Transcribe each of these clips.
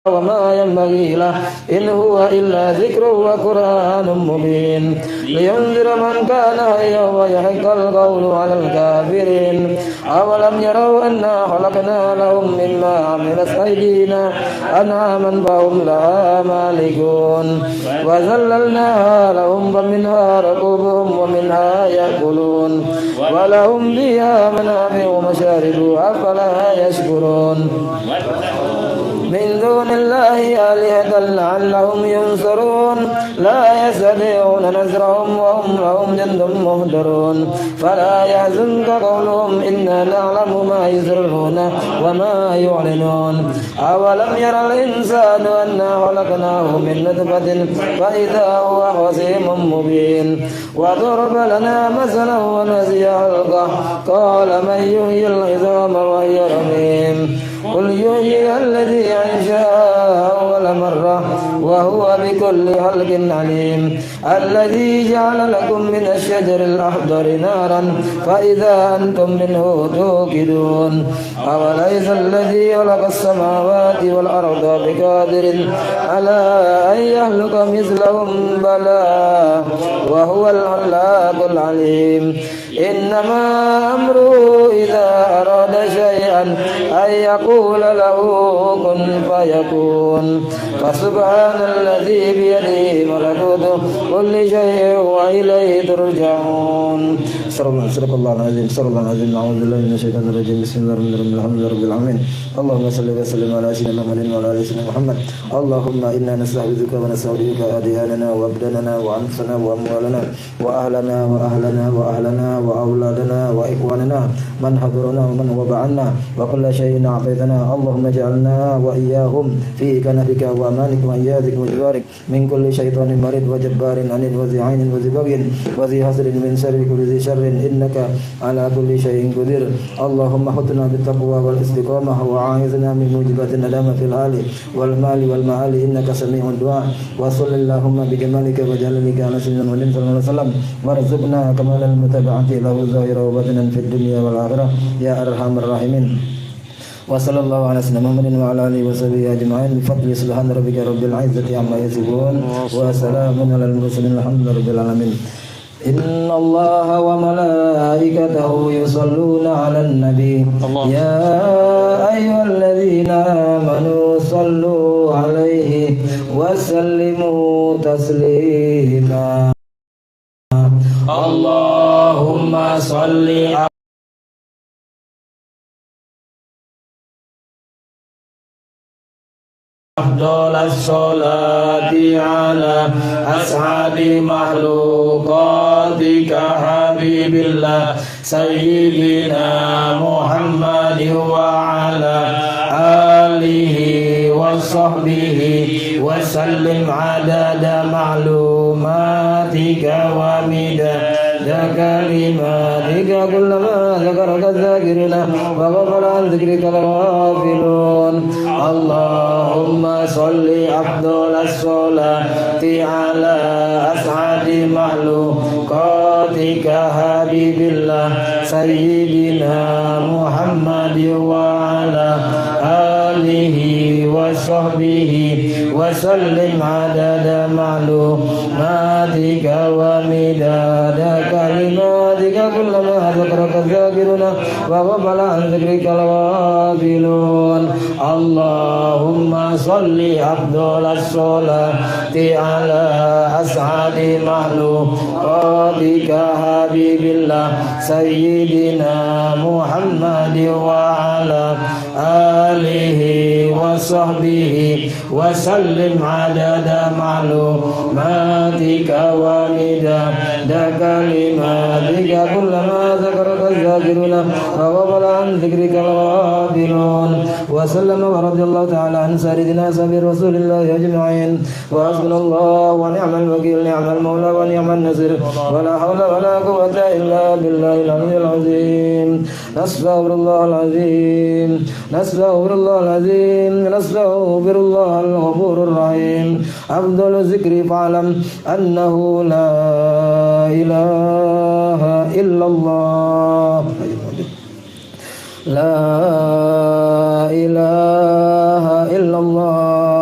وما ينبغي له إن هو إلا ذكر وقرآن مبين لينذر من كان حيا ويحق القول على الكافرين أولم يروا أنا خلقنا لهم مما عملت أيدينا أنعاما فهم لها مالكون وذللناها لهم فمنها ركوبهم ومنها يأكلون ولهم فيها منافع ومشارب أفلا يشكرون من دون الله آلهة لعلهم ينصرون لا يستطيعون نصرهم وهم لهم جند مهدرون فلا يحزنك قولهم إنا نعلم ما يسرون وما يعلنون أولم ير الإنسان أنا خلقناه من نطفة فإذا هو خصيم مبين وضرب لنا مثلا ونسي خلقه قال من يحيي العظام وهي رميم قل يحيي الذي أنشأها أول مرة وهو بكل خلق عليم الذي جعل لكم من الشجر الأخضر نارا فإذا أنتم منه توقدون أوليس الذي خلق السماوات والأرض بقادر على أن يخلق مثلهم بلى وهو الخلاق العليم إنما أمره إذا أراد شيئا أن يقول له كن فيكون فسبحان الذي بيده ملكوت كل شيء وإليه ترجعون. صدق الله العظيم. صدق الله العظيم. أعوذ بالله من الشيطان الرجيم. بسم الله الرحمن الرحيم. الحمد لله رب العالمين. اللهم صل وسلم على سيدنا محمد وعلى آل سيدنا محمد. اللهم إنا نستعوذك ونستودعك أدياننا وأبداننا وأنفسنا وأموالنا وأهلنا وأولادنا وإخواننا من حضرنا ومن وبعنا وكل شيء أعطيتنا. اللهم اجعلنا وإياهم في كنفك وأمانك وإيادك وجوارك من كل شيطان مريض وجبار عنيد وذي عين وذي بغي وذي حسد من شر كل ذي شر إنك على كل شيء قدير. اللهم حطنا بالتقوى والاستقامة وعاذنا من موجبات الندامة في الحال والمال والمعال إنك سميع الدعاء. وصل اللهم بجمالك وجلالك على سيدنا محمد صلى الله عليه وسلم وارزقنا كمال المتابعة له ظاهرا وباطنا في الدنيا والآخرة يا أرحم الراحمين. وصلى الله على سيدنا محمد وعلى آله وصحبه أجمعين بفضل سبحان ربك رب العزة عما يصفون وسلام على المرسلين الحمد لله رب العالمين. إن الله وملائكته يصلون على النبي يا أيها الذين آمنوا صلوا عليه وسلموا تسليما. اللهم صل أفضل الصلاة على أسعد مخلوقاتك حبيب الله سيدنا محمد وعلى آله وصحبه وسلم عدد معلوماتك ومداد كلماتك كلما ذكرك الذاكرون وغفل عن ذكرك الغافلون. اللهم صل أفضل الصلاة على أسعد مخلوقاتك حبيب الله سيدنا محمد وعلى آله وصحبه وسلم عدد معلوماتك ومداد كلماتك كلما ذكرك الذاكرون وغفل عن ذكرك الغافلون. اللهم صل أفضل الصلاة على أسعد مخلوقاتك حبيب الله سيدنا محمد وعلى آله وصحبه وسلم عدد معلوماتك ومداد كلماتك كلما ذكرك الذاكرون وغفل عن ذكرك الغافلون. وسلم ورضي الله تعالى عن سيدنا سبيل رسول الله أجمعين. وحسبنا الله ونعم الوكيل نعم المولى ونعم النصير ولا حول ولا قوة إلا بالله العلي العظيم. نستغفر الله العظيم نستغفر الله العظيم نستغفر الله الغفور الرحيم. أفضل الذكر فاعلم أنه لا إله إلا الله لا إله إلا الله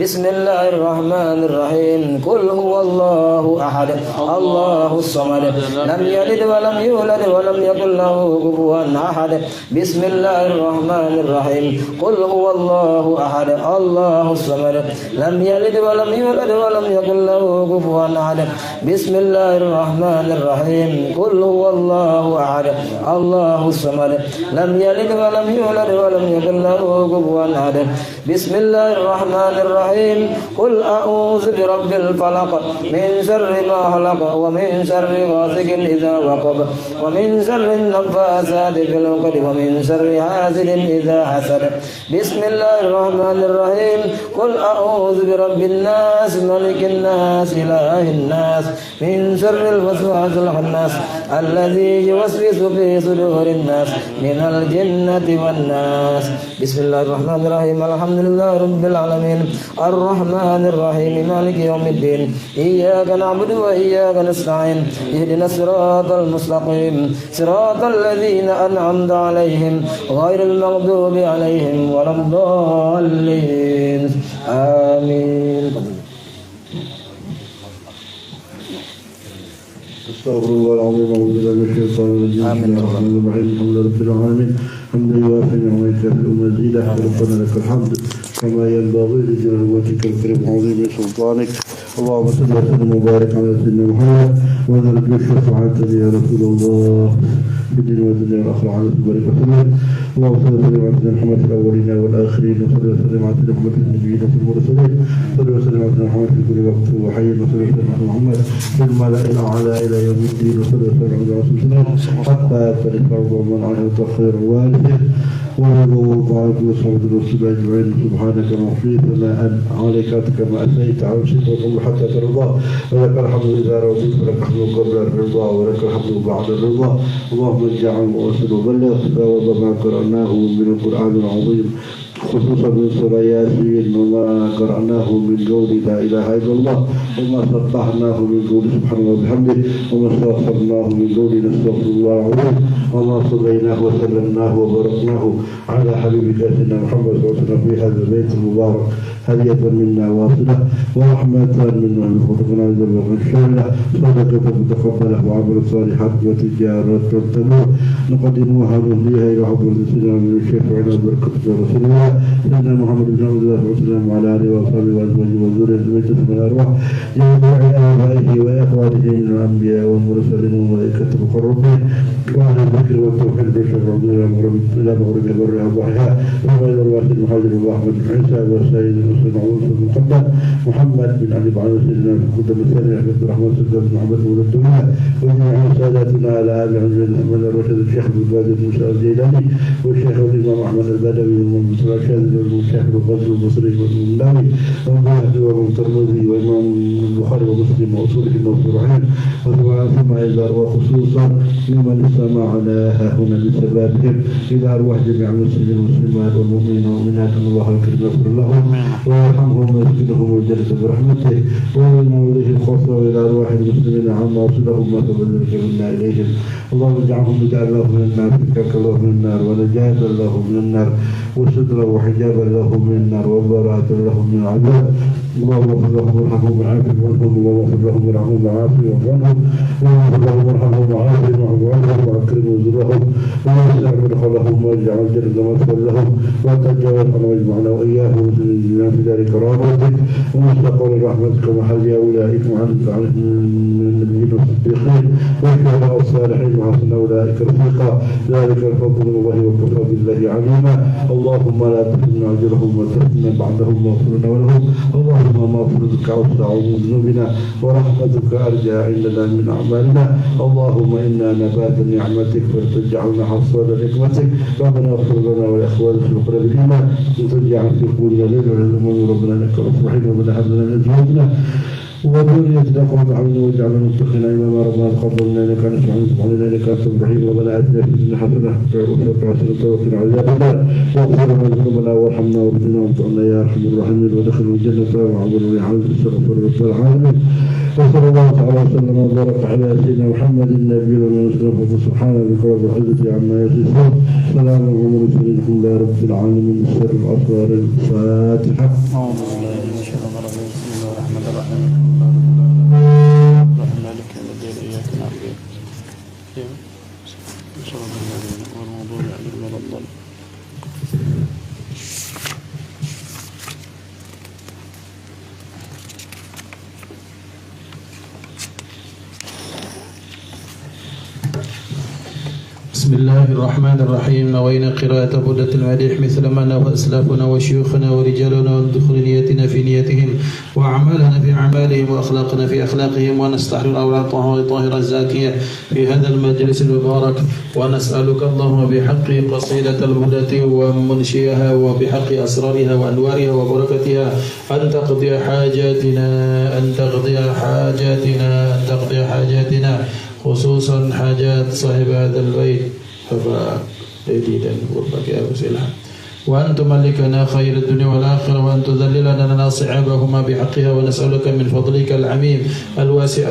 بسم الله الرحمن الرحيم قل هو الله أحد الله الصمد لم يلد ولم يولد ولم يكن له كفوا أحد بسم الله الرحمن الرحيم قل هو الله أحد الله الصمد لم يلد ولم يولد ولم يكن له كفوا أحد بسم الله الرحمن الرحيم قل هو الله أحد الله الصمد لم يلد ولم يولد ولم يكن له كفوا أحد بسم الله الرحمن الرحيم قل أعوذ برب الفلق من شر ما خلق ومن شر غاسق إذا وقب ومن شر النفاثات في العقد ومن شر حاسد إذا حسد بسم الله الرحمن الرحيم قل أعوذ برب الناس ملك الناس إله الناس من شر الوسواس الخناس الذي يوسوس في صدور الناس من الجنة والناس بسم الله الرحمن الرحيم الحمد لله رب العالمين الرحمن الرحيم مالك يوم الدين إياك نعبد وإياك نستعين اهدنا الصراط المستقيم صراط الذين أنعمت عليهم غير المغضوب عليهم ولا الضالين آمين. استغفر الله العظيم أعوذ بالله من الشيطان الرجيم. آمين. الرحمن الرحيم الحمد لله رب العالمين حمدا يوافي نعمتك ومزيدا ربنا لك الحمد كما ينبغي لجلال وجهك الكريم وعظيم سلطانك. اللهم صل وسلم وبارك على سيدنا محمد ونرجو الشفاعة يا رسول الله في الدين والدنيا والآخرة على بارك وسلم. اللهم صل وسلم على سيدنا محمد في الأولين والآخرين وصل وسلم على سيدنا محمد في النبيين والمرسلين صل وسلم على سيدنا محمد في كل وقت وحي وصل وسلم على محمد في الملأ الأعلى إلى يوم الدين وصل وسلم على رسول الله حتى تلقى من عنه تخير الوالدين ونبوه بعد وصحبه الرسول أجمعين. سبحانك ما أحصيت ثناء عليك كما أثنيت على نفسك وكل حتى ترضى ولك الحمد إذا رضيت ولك الحمد قبل الرضا ولك الحمد بعد الرضا. اللهم اجعل وأرسل وبلغ وما قرأناه من القرآن العظيم خصوصا من سورة ياسين وما قرأناه من قول لا إله إلا الله وما سبحناه من قول سبحان الله وبحمده وما استغفرناه من قول نستغفر الله العظيم وما صليناه وسلمناه وباركناه على حبيبك سيدنا محمد صلى الله عليه وسلم في هذا البيت المبارك هدية منا واصلة ورحمة منا بفضلنا ذنوب شاملة صدقة متقبلة وعمل صالحات وتجارة تنتظر نقدمها نهديها إلى حضرة سيدنا من الشفيعنا بركة رسول الله سيدنا محمد بن عبد الله وسلم وعلى آله وصحبه وأزواجه وذريته وجنة من الأرواح جميع آبائه وإخوانه من الأنبياء والمرسلين والملائكة المقربين وأهل الذكر والتوحيد بالشرع إلى مغرب برها وضحاها وإلى الواسع المحاجر وأحمد بن عيسى والسيد المعروف المقدم محمد بن علي بن سيدنا في القدم الثاني عبد الرحمن سيدنا محمد بن الدنيا وجميع ساداتنا على آل محمد الرشيد الشيخ بن باز موسى الجيلاني والشيخ الإمام أحمد البدوي والمنصور الشاذلي والشيخ الفضل البصري والمناوي والمهدي والمترمذي وإمام البخاري ومسلم وأصولهم والصالحين ثم إلى وخصوصا لمن استمع على هنا بسببهم إلى أرواح جميع المسلمين والمسلمات والمؤمنين والمؤمنات أن الله الكريم يغفر لهم ويرحمهم ويسكنهم الجنة برحمته ومن إليه الخاصة وإلى أرواح المسلمين عما وصلهم ما تبذلك منا إليهم. اللهم اجعلهم بدعا له من النار فكاك الله من النار ونجاة له من النار وسترا وحجابا له من النار وبراءة له من العذاب. اللهم اغفر لهم وارحمهم وعافهم وعنهم اللهم اغفر لهم وارحمهم وعافهم وعنهم اللهم اغفر لهم وارحمهم وعافهم وعنهم واكرم نزلهم ووسع مدخلهم واجعل الجنة مثوى لهم وتجاوز عنا واجمعنا واياهم وسلمنا في دار كرامتك ومستقر رحمتك ومحل اولئك وعنك من النبيين والصديقين والشهداء الصالحين وحسن اولئك رفيقا ذلك الفضل من الله وكفى بالله عليما. اللهم لا تحرمنا اجرهم وتحرمنا بعدهم واغفر لنا ولهم. اللهم مغفرتك اوسع من ذنوبنا ورحمتك ارجى عندنا من اعمالنا. اللهم انا نبات نعمتك فلتجعلنا حصاد نعمتك. ربنا اغفر لنا ولاخواننا في القرى بالايمان وتجعل في قلوبنا الليل والامم ربنا انك رؤوف رحيم. ربنا هب لنا من ازواجنا وذريتنا قرة أعين واجعلنا متقين إماما. ربنا تقبل منا إنك أنت السميع العليم وتب علينا إنك أنت الرحيم. ربنا آتنا في الدنيا حسنة وفي الآخرة حسنة وقنا عذاب النار واغفر لنا ذنوبنا وارحمنا واهدنا وارزقنا يا أرحم الراحمين وادخلنا الجنة وعبرنا عز استغفر رب العالمين. وصلى الله تعالى وسلم وبارك على سيدنا محمد النبي والمرسل. سبحان ربك رب العزة عما يصفون سلام على المرسلين الحمد لله رب العالمين. سر الأسرار الفاتحة. بسم الله الرحمن الرحيم. نوينا قراءة بردة المديح مثل ما نوى أسلافنا وشيوخنا ورجالنا ودخول نيتنا في نيتهم وأعمالنا في أعمالهم وأخلاقنا في أخلاقهم، ونستحضر الأولاد الطاهرة الزاكية في هذا المجلس المبارك، ونسألك اللهم بحق قصيدة البردة ومنشئها وبحق أسرارها وأنوارها وبركتها أن تقضي حاجاتنا، أن تقضي حاجاتنا، أن تقضي حاجاتنا، خصوصا حاجات صاحب هذا البيت Bapak Dedi dan berbagai wasilah, وأن تملكنا خير الدنيا والآخرة، وأن تذللنا لنا صعابهما بحقها، ونسألك من فضلك العميم الواسع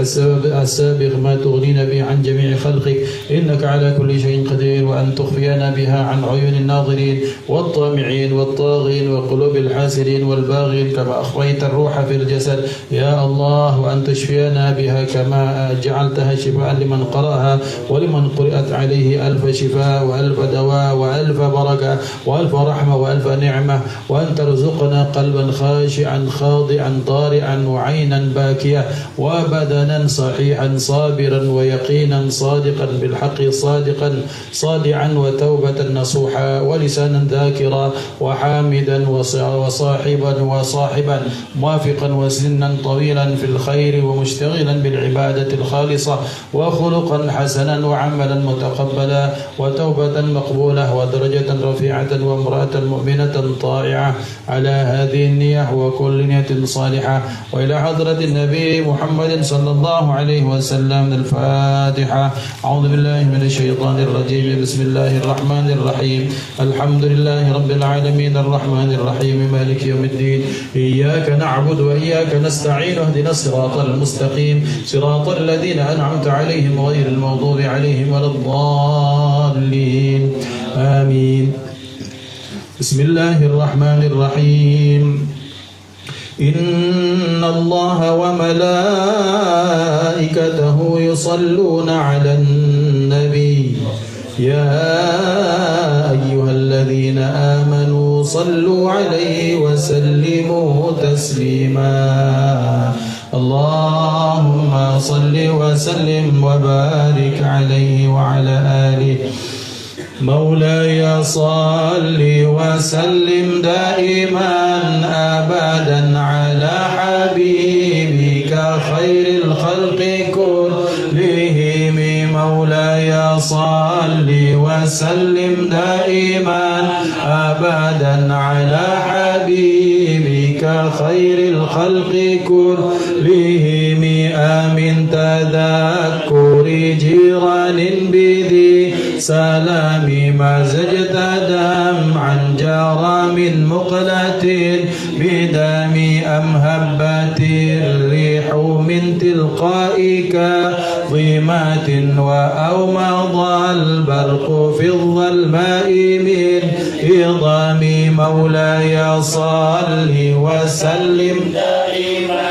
السابق ما تغنينا به عن جميع خلقك، إنك على كل شيء قدير، وأن تخفينا بها عن عيون الناظرين والطامعين والطاغين وقلوب الحاسدين والباغين، كما أخفيت الروح في الجسد يا الله، وأن تشفينا بها كما جعلتها شفاء لمن قرأها ولمن قرأت عليه ألف شفاء وألف دواء وألف بركة وألف رحمة وألف نعمة، وأن ترزقنا قلبا خاشعا خاضعا ضارعا وعينا باكية وبدنا صحيحا صابرا ويقينا صادقا بالحق صادعا وتوبة نصوحا ولسانا ذاكرا وحامدا وصاحبا موافقا وسنا طويلا في الخير ومشتغلا بالعبادة الخالصة وخلقا حسنا وعملا متقبلا وتوبة مقبولة ودرجة رفيعة وامرأة مؤمنة طائعة على هذه النية وكل نية صالحة. وإلى حضرة النبي محمد صلى الله عليه وسلم الفاتحة. أعوذ بالله من الشيطان الرجيم. بسم الله الرحمن الرحيم. الحمد لله رب العالمين الرحمن الرحيم مالك يوم الدين. إياك نعبد وإياك نستعين. اهدنا الصراط المستقيم صراط الذين أنعمت عليهم غير المغضوب عليهم ولا الضالين. آمين. بسم الله الرحمن الرحيم. إن الله وملائكته يصلون على النبي يا أيها الذين آمنوا صلوا عليه وسلموا تسليما. اللهم صل وسلم وبارك عليه وعلى آله. مولاي صل وسلم دائما أبدا على حبيبك خير الخلق كلهم. مولاي صل وسلم دائما أبدا على حبيبك خير الخلق كلهم. آمن تذكر جيران بذي سلام مزجت دمعا جرى من مقلة بدم أم هبت الريح من تلقاء كظيمات وأومض البرق في الظلماء من عظام. مولاي صل وسلم دائما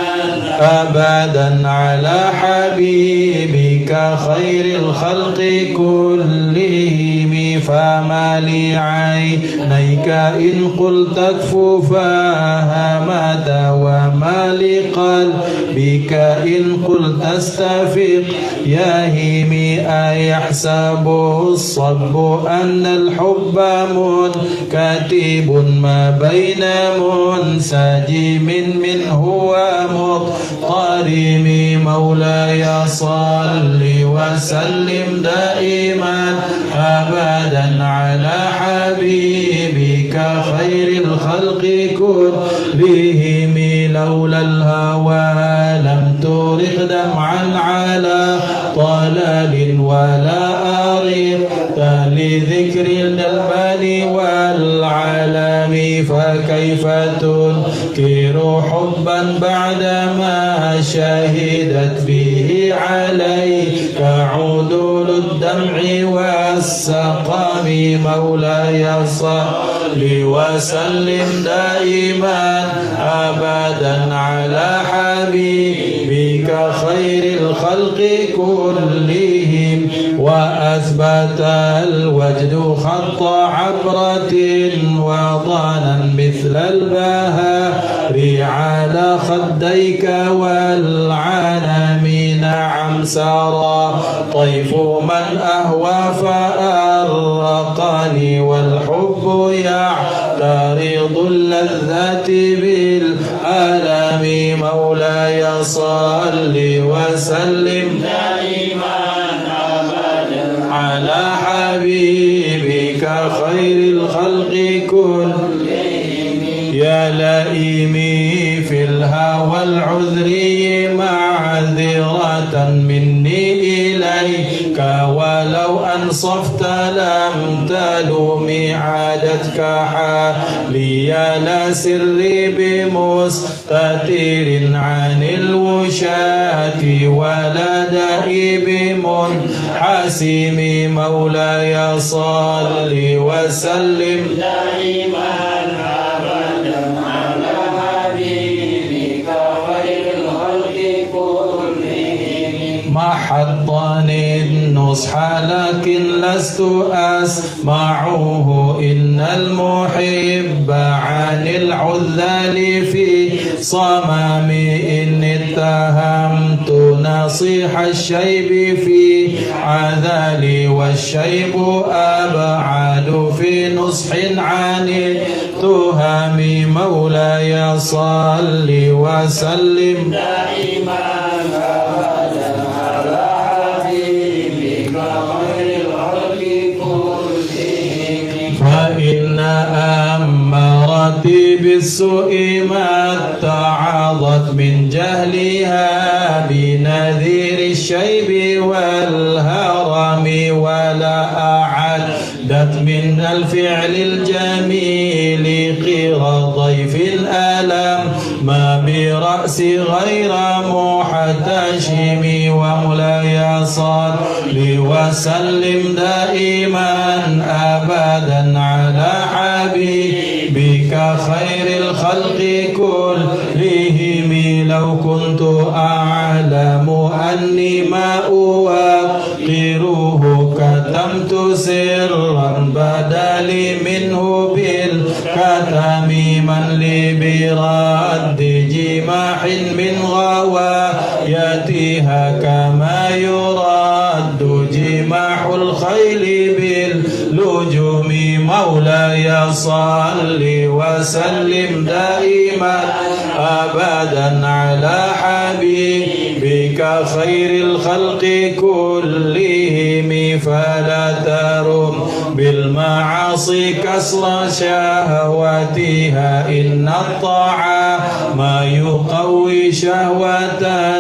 أبدا على حبيبك خير الخلق كلهم. فما لعينيك إن قلت كفوفها مدى، وما لقلبك إن قلت استفق يهيمي. أيحسب الصب أن الحب منكتب ما بين منسجم منه ومضطرم. مولاي صل وسلم دائما أبدا على حبيبك خير الخلق كلهم. لولا الهوى لم ترق دمعا على طلال ولا أرق لذكر البال والعالم. فكيف تنكر حبا بعدما شهدت به عليك عدول الدمع والسقام. مولاي صل وسلم دائما أبدا على حبيبك خير الخلق كلهم. وأثبت الوجد خط عبرة وضانا مثل البهار على خديك والعالمين. نعم سارى طيف من أهوى فأرقني والحب يعترض اللذات بالآلام مولاي صل وسلم دائما أبدا على حبيبك خير الخلق كلهم يا لئيمي في الهوى العذري معذرة مني إليك ولو أنصفت لم تلومي عادتك حالي لا سري بمستتير عن الوشاة ولا دائب منحسم مولاي صل وسلم دائما أبدا على حبيبك خير الخلق كلهم محضني النصح لكن لست أسمعه إن المحب عن العذال في صمام إن اتهمت نصيح الشيب في عذالي والشيب أبعد في نصح عن التهم مولاي صل وسلم دائما أبدا على حبيبك خير الخلق كلهم فإن أمرتي بالسوء ما اتعظت من جهلها بنذير الشيب والهرم ولا أعدت من الفعل الجميل قير ضيف الألم ما برأسي غير محتشم ومولاي صل وسلم دائما أبدا على حبيبك خير الخلق كلهم لو كنت أعلم أني ما أوقره كتمت سرا بدلي منه بالكتم من لي برد جماح من غوايتها كما يرد جماح الخيل باللجوم مولاي صل وسلم دائما أبدا على حبيبك خير الخلق كلهم فلا ترم بالمعاصي كسر شهوتها إن الطاعة ما يقوي شهوة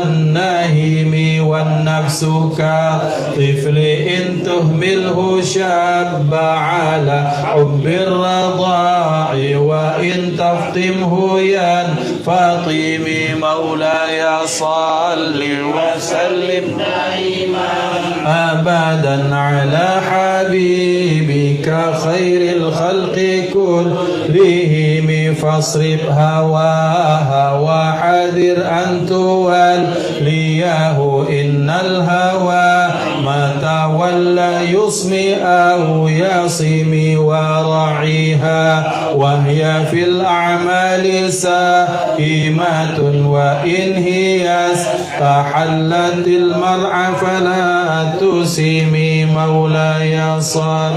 النهم والنفس كطفل إن تهمله شاب على حب الرضاع وإن تفطمه ينفطم مولاي صل وسلم دائما أبدا على حبيبك خير الخلق كلهم فاصرف هواها وحذر أن توليه إن الهوى ما تولى يصمي أو يصم ورعيها وهي في الأعمال سائمة وإن هي استحلت المرء فلا تسمي مولاي صل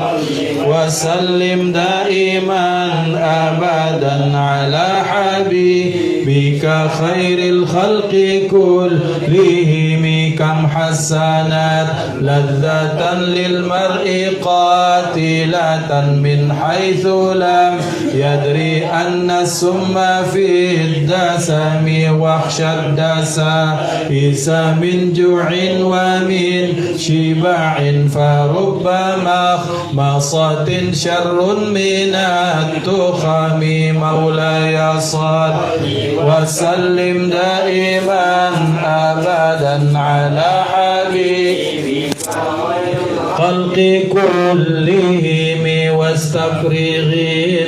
وسلم دائما أبدا على حبيبك خير الخلق كلهم كم حسنت لذة للمرء قاتلة من حيث لم يدري أن السم في الدسم واخشى الدسائس من جوع ومن شبع فربما مصة شر من التخم مولاي صل وسلم دائما أبدا على حبيبك خلق كلهم واستفرغ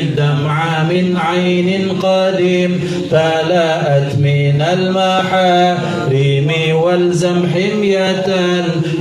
الدمع من عين قديم تلاءت من المحارم والزم حمية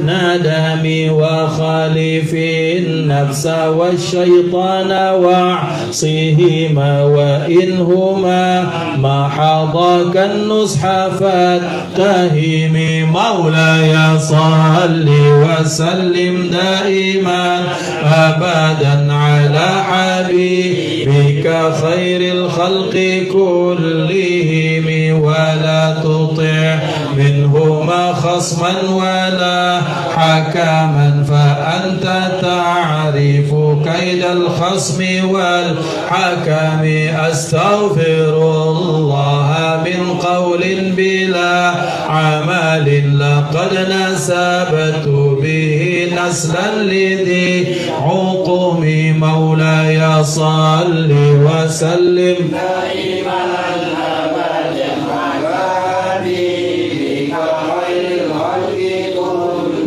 الندم وخالف النفس والشيطان واعصهما وإنهما ما حضاك النصح فاتهم مولاي صل وسلم دائما أبدا على حبيبك خير الخلق كلهم ولا تطع منهما خصما ولا حكما فأنت تعرف كيد الخصم والحكم أستغفر الله من قول بلا عمل لقد نسبت به نسلا لذي عقم مولاي صل وسلم دائما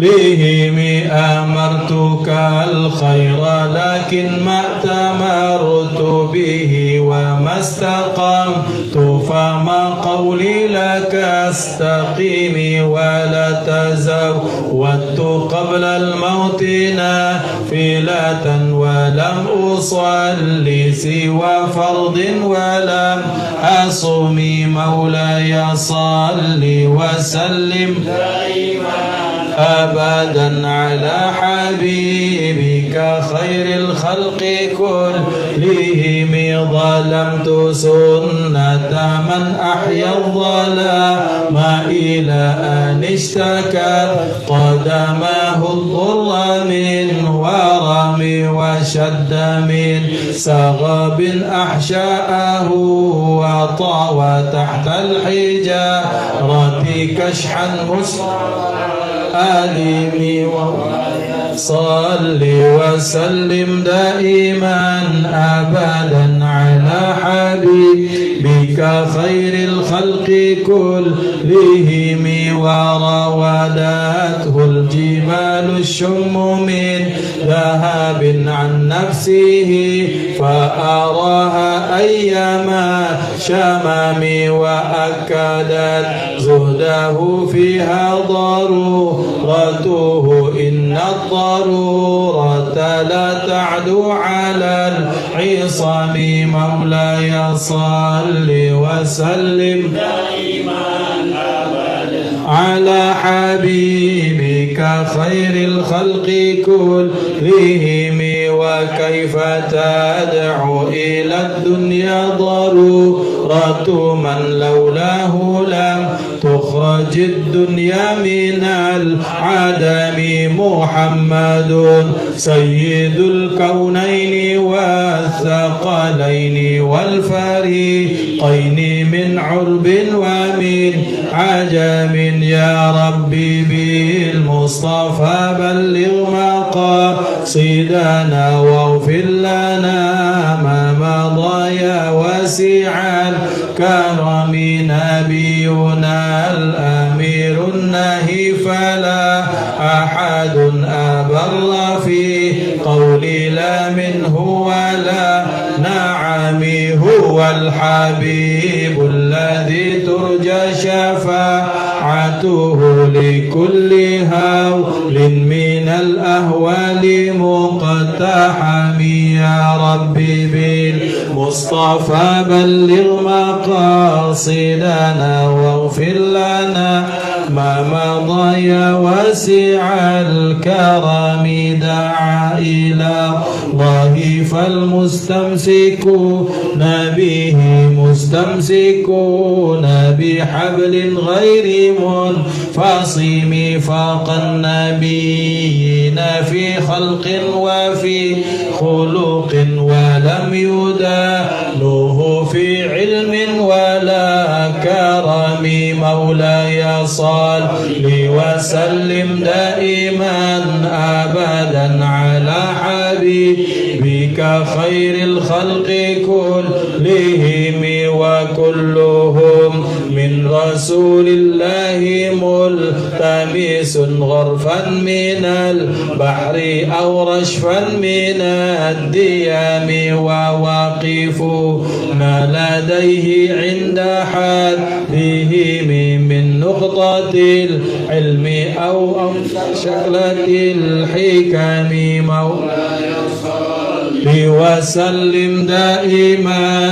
بهم أمرتك الخير لكن ما أتمرت به وما استقمت فما قولي لك استقيم ولا تزودت قبل الموت نافلة ولم أصلي سوى فرض ولم أصم مولاي صل وسلم دائما أبدا على حبيبك خير الخلق كلهم ظلمت سنة من أحيا الظلام إلى أن اشتكى قدماه الضر من ورم وشد من سغب أحشاءه وطاوى تحت الحجارة كشحا آلمي صل وسلم دائما أبدا على حبيبك خير الخلق كلهم وراودته الجبال الشم من ذهب عن نفسه فأراها أيما شمامي وأكدت زهده فيها ضرورته إن الضرورة لا تعدو على العصام مولاي صل وسلم دائما أبدا على حبيبك خير الخلق كلهم وكيف تدعو إلى الدنيا ضرورة من لولاه لم تخرج الدنيا من العدم محمد سيد الكونين والثقلين والفريقين من عرب ومن عجم يا ربي بالمصطفى بلغ مقاصدنا واغفر لنا ما مضى يا واسع الكرم نبينا الأمير النهي فلا أحد أبر في قولي لا منه ولا نعمي هو الحبيب الذي ترجى شفاعته لكل هول من الأهوال مقتحم يا ربي بالمصطفى بلغ مقاصدنا واغفر لنا ما مضى يا واسع الكرم دعا إلى الله فالمستمسكون به مستمسكون بحبل غير منفصم فاق النبيين في خلق وفي خلق ولم يدانوه في علم ولا كرم مولاي صل وسلم دائما أبدا على حبيبك خير الخلق كلهم وكلهم من رسول الله ملتمس غرفا من البحر أو رشفا من الديام وواقفون لديه عند حدهم من نقطة العلم أو شكلة الحكم مولاي صل وسلم دائما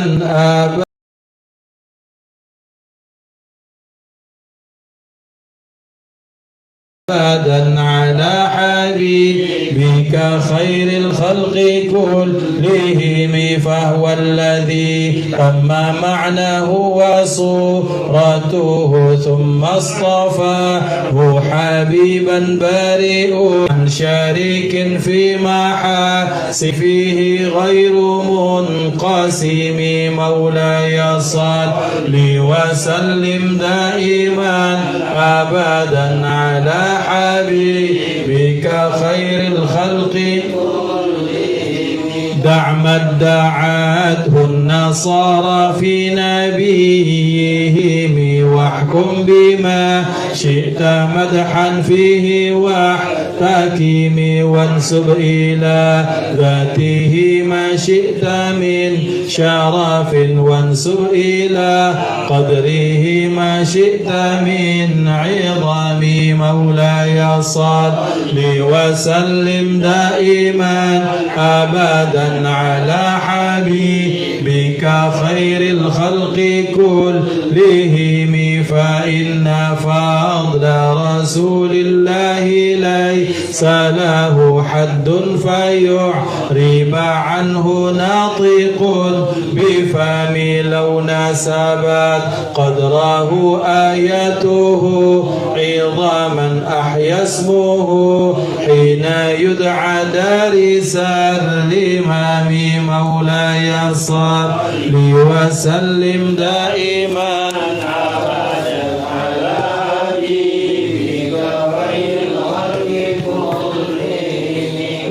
أبدا على حبيبك خير الخلق كلهم فهو الذي أما معناه وصورته ثم اصطفاه حبيبا بريء عن شريك في محاسن فيه غير منقسم مولاي صل وسلم دائما أبدا على حبيبك خير الخلق دع ما ادعته النصارى في نبيهم واحكم بما شئت مدحا فيه واحتكم وانسب إلى ذاته ما شئت من شرف وانسب إلى قدره ما شئت من عظم مولاي صل وسلم دائما أبدا على حبيبك خير الخلق كلهم فإن فضل رسول الله ليس له حد فيعرب عنه ناطق بفم لو نسبت قدره آيته عظاما أحيا اسمه حين يدعى دارس الإمام مولاي صل وسلم دائما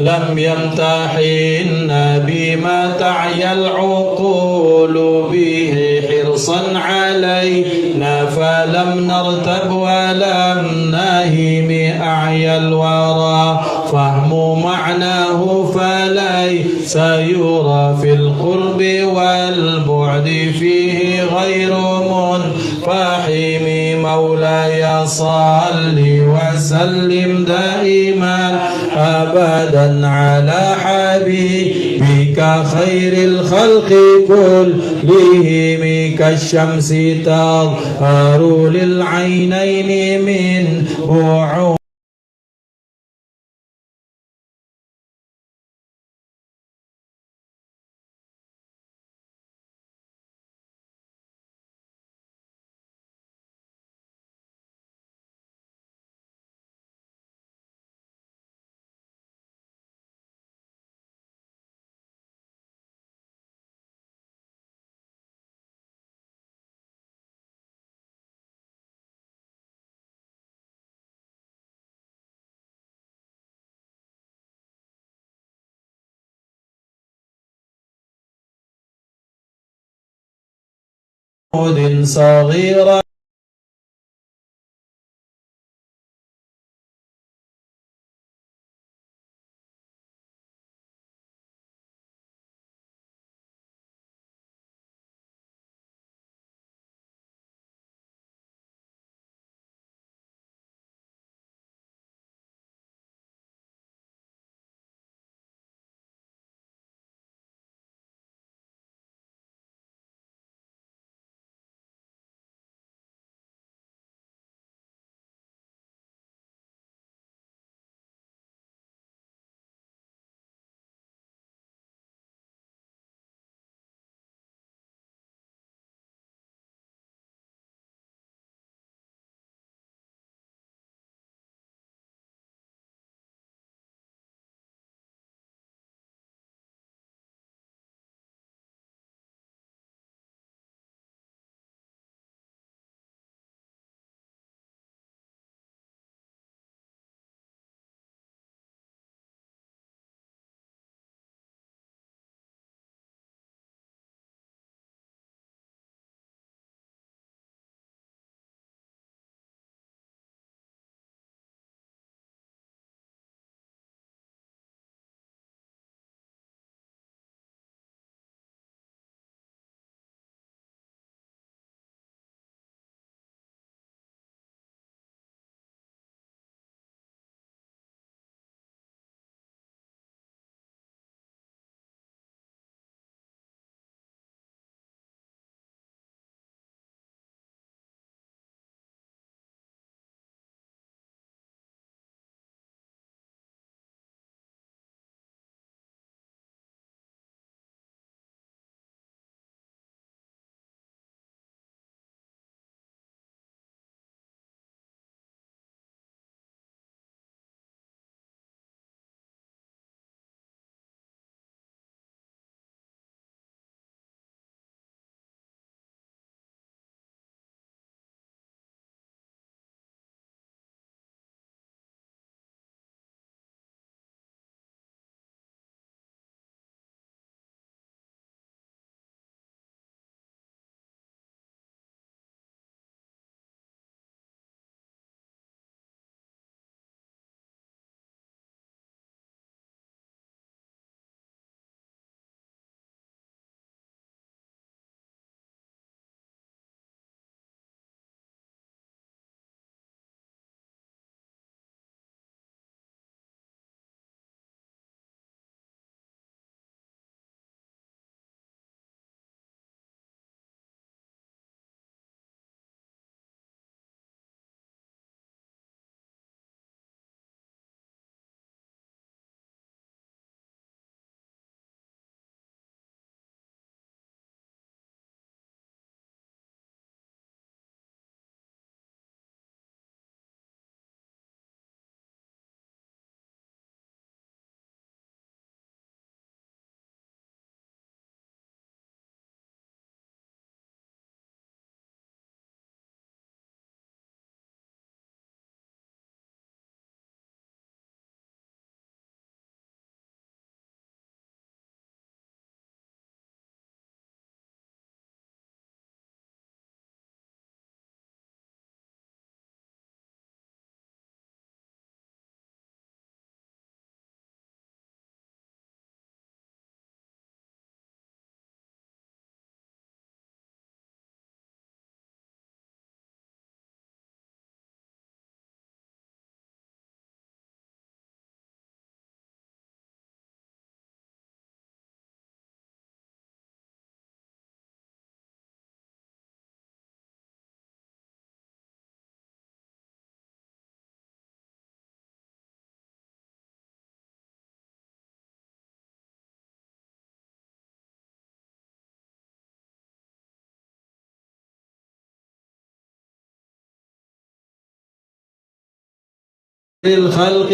لم يمتحن بما تعيا العقول به حرصا علينا فلم نرتب ولم نهم أعيا الورى فهم معناه فليس يرى في القرب والبعد فيه غير منفحم مولاي صل وسلم دائما أبدا على حبيبك خير الخلق كلهم كالشمس تظهر للعينين من بعد صغيرة الخلق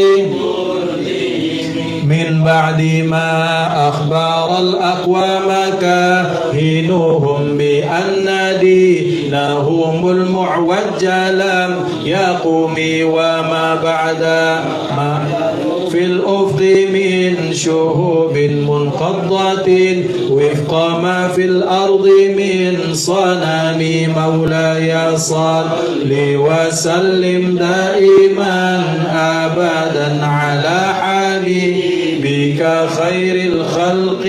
من بعد ما أخبر الأقوام كاهنهم بأن دينهم المعوج لم يقوم وما بعد ما في الأفق من شهوب منقضة وفق ما في الأرض من صنم مولاي صل وسلم دائما أبدا على حبيبك خير الخلق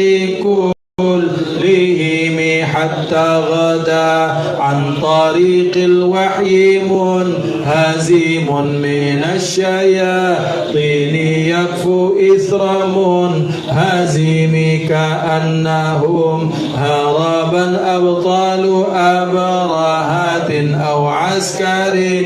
كلهم حتى غدا عن طريق الوحي منهزم من الشياطين يكفو إثر منهزم كأنهم هربا أبطال أبرهات أو عسكر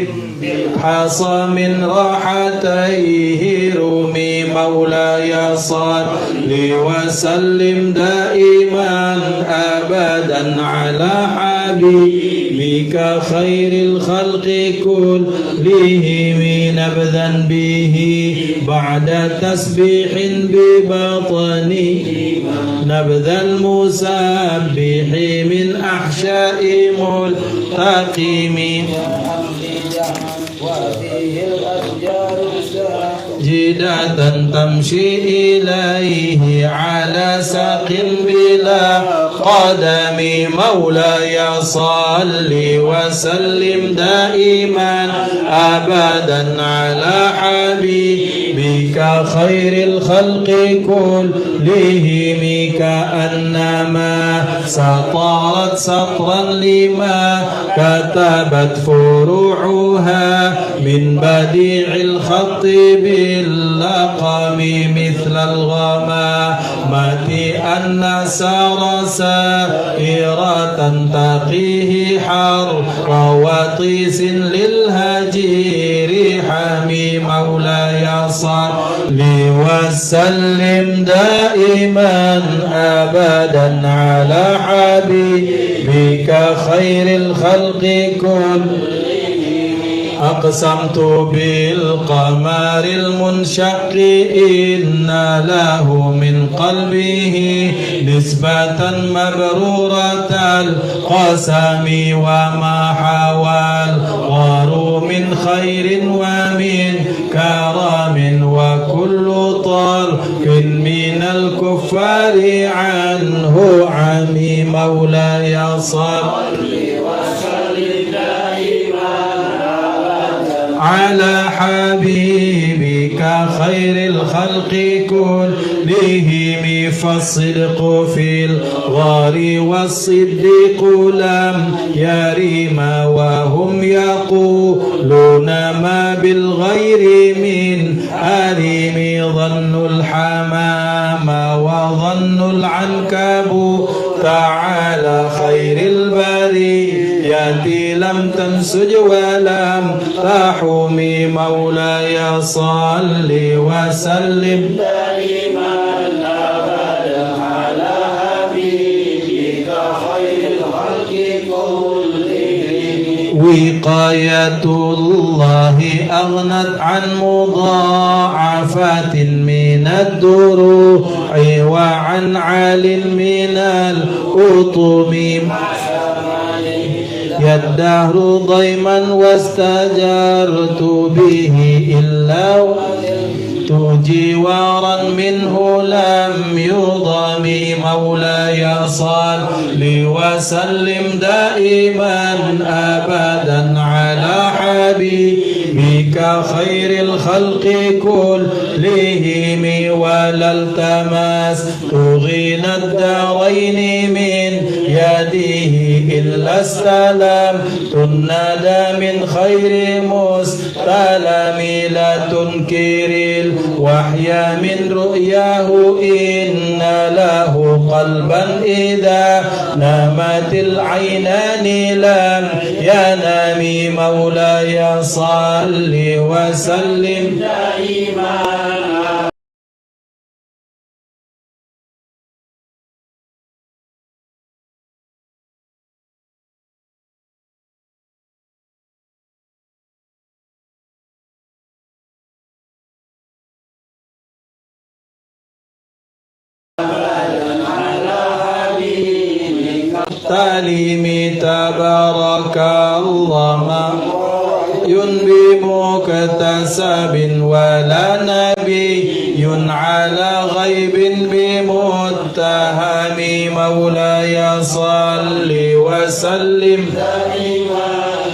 حصى من راحتيه رمي مولاي صل وسلم دائما أبدا على حبيبك خير الخلق كلهم نبذا به بعد تسبيح ببطنه نبذ المسبح من أحشاء ملتقم وفيه الأشجار جدة تمشي إليه على ساق بلا قدم مولاي صل وسلم دائما أبدا على حبيبك خير الخلق كلهم كأنما سطرت سطرا لما كتبت فروعها من بديع الخط باللقم مثل الغمامة أن سار سائرة تقيه حر وطيس للهجير حمي مولاي صل وسلم دائما أبدا على حبيبك خير الخلق كلهم أقسمت بالقمر المنشق إن له من قلبه نسبة مبرورة القسم وما حوى الغار من خير ومن كرم وكل طرف من الكفار عنه عمي مولاي صل على حبيبك خير الخلق كلهم فالصدق في الغار والصديق لم يرم وهم يقولون ما بالغير من أريم ظن الحمام وظن العنكبوت تعالى خير البرية لم تنسج ولم تحومي مولاي صل وسلم دائما أبدا على حبيبك خير الخلق كلهم وقاية الله أغنت عن مضاعفات من الدروع وعن عال من الأطم يدهر ضيما واستجرت به إلا جوارا منه لم يضم مولاي صل وسلم دائما أبدا على حبيبك خير الخلق كلهم ولا التماس غنى الدارين من يده إلا استلمت الندى من خير مستلم لا تنكر الوحي من رؤياه إن له قلبا إذا نامت العينان لم ينام مولاي صل وسلم دائما عالم تبارك الله ما بمكتسب ولا نبي على غيب بمتهم مولاي صل وسلم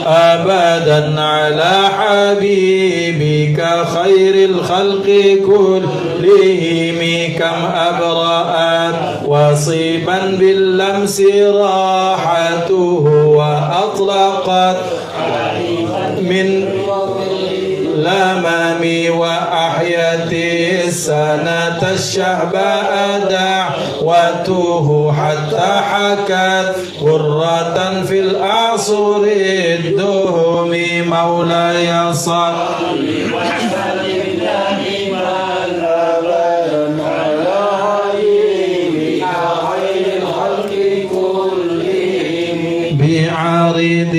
أبدا على حبيبك خير الخلق كلهم كم أبرأت وصيبا باللمس راحته وأطلقت من الأمام وأحيت السنة الشعباء دعوته حتى حكت غرة في الأعصر الدهم مولاي صل وسلم دائما أبدا على حبيبك خير الخلق كلهم بعارض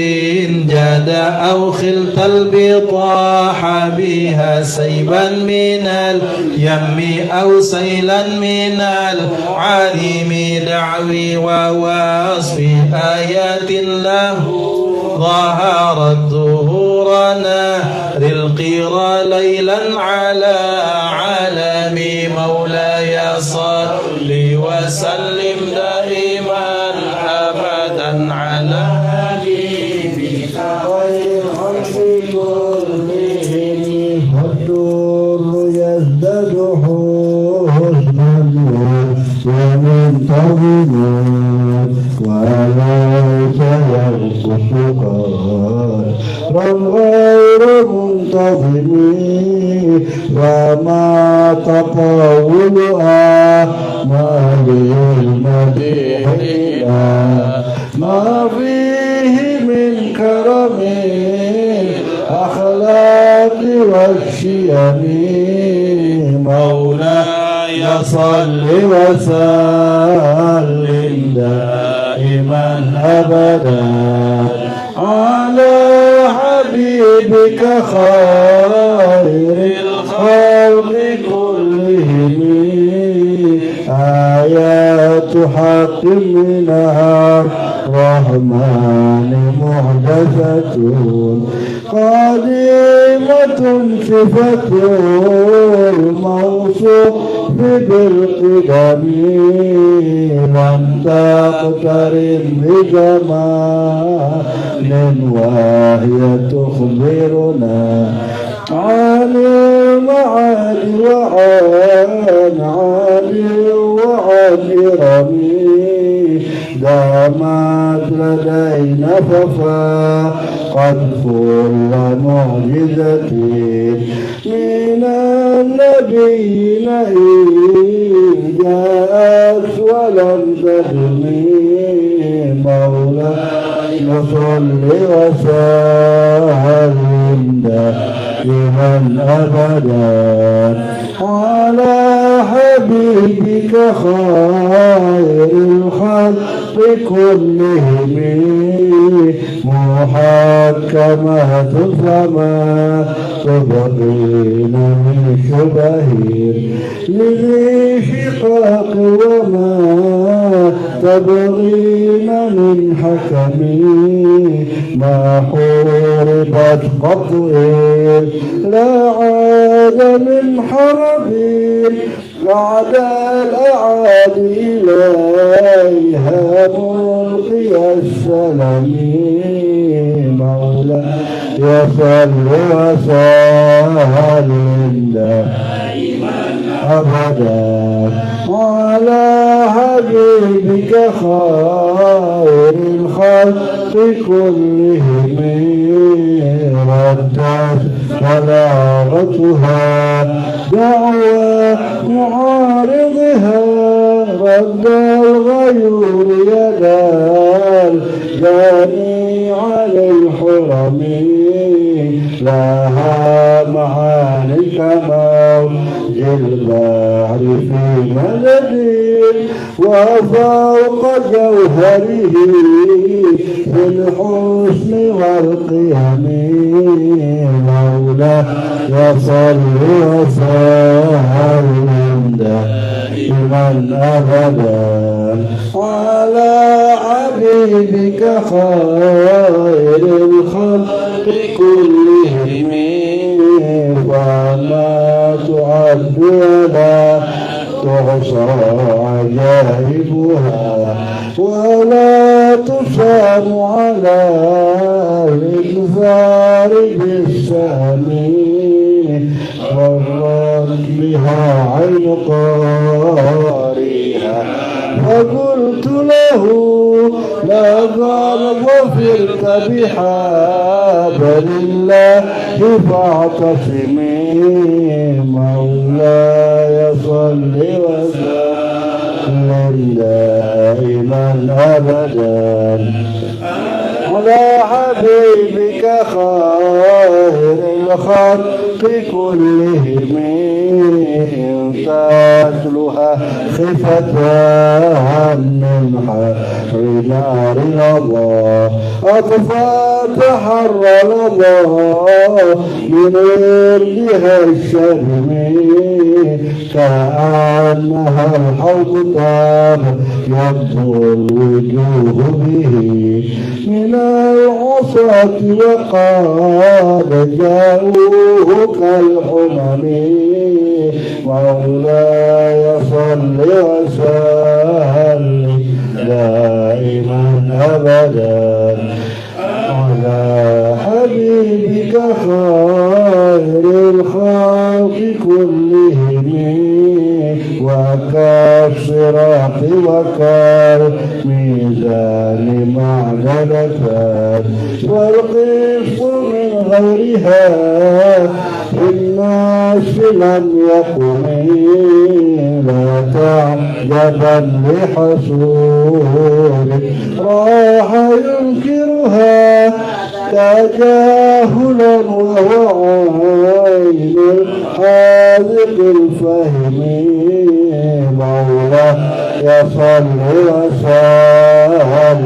جاد أو خلت البطاح بها سيبا من اليم أو سيلا من العالم دعوي ووصف آيات له ظهرت ظهورنا للقرى ليلا على عالم مولاي صل وسلم دائما أبدا على حبيبك خير الخلق كلهم والدور يزداد حسنا ومنتظما وليس ينقص قدرا غير منتظم وما تطاول آمال المدينة ما فيه من كرم الأخلاق والشيم مولاي صل وسلم دائما أبدا على حبيبك خير الخلق كلهم آيات حق منها الرحمن محدثة قديمة صفة الموصوف بالقدم لم تقترن بجمال وهي تخبرنا عن المعاد وعن عالي وعن رمي دامت لدينا ففاقت كل معجزة من النبيين إذ جاءت ولم تدمي مولاي صل وسلم دائما أبدا على حبيبك خير الخلق كلهم محكمة فما تبغين من شبه لذي شقاق وما تبغين من حكم ما حوربت قطر لا عاد من حرب بعد الأعادي إليها ملقي السلام مولاي صل وسلم دائما أبدا على حبيبك خير الخلق كلهم ردت بلاغتها دعوى معارضها رد الغيور يدال جاني على الحرم لها معاني كموج البحر في مدد وفوق جوهره في الحسن والقيم مولاي صل وسلم من أبدا على حبيبك خير الخلق كلهم وما تعد ولا تحصى عجائبها ولا تصام على الإكثار بالسامي مرت بها عين قارئها فقلت له لقد ظفرت بحبل الله فاعتصمي مولاي صل وسلم دائما ابدا على حبيبك خير الخلق كلهم تتلها خفة من حر نار الأضاء أطفأت حر الأضاء بنورها الشرم كأنها الحوض طاب يبدو الوجوه به من العصاة وقد جاءوه كالحمم مولاي صل وسلم دائما أبدا على حبيبك خير الخلق كلهم وكالصراط وكالميزان معدلتان والقسط من غيرها الناس لم يقم لا تعجبا لحسود راح ينكرها تجاهلا وهو عين الحاذق الفهم مولاي صل وسلم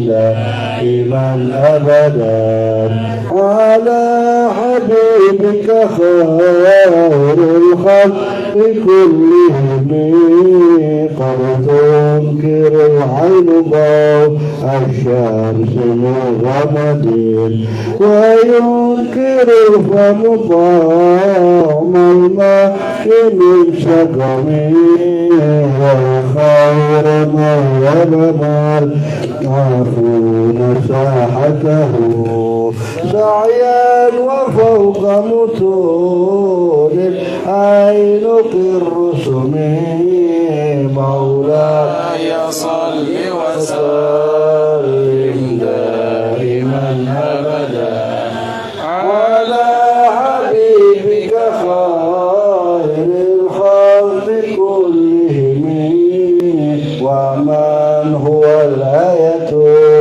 دائما ابدا على حبيبك خير الخلق كلهم قد تنكر العين ضوء الشمس من غمد وينكر الفم طعم الماء من سقم وخير ما يبنى العافون ساحته سعيا وفوق متون العين الرسم مولاي صل وسلم دائما ابدا على حبيبك خير الخلق كلهم ومن هو الآية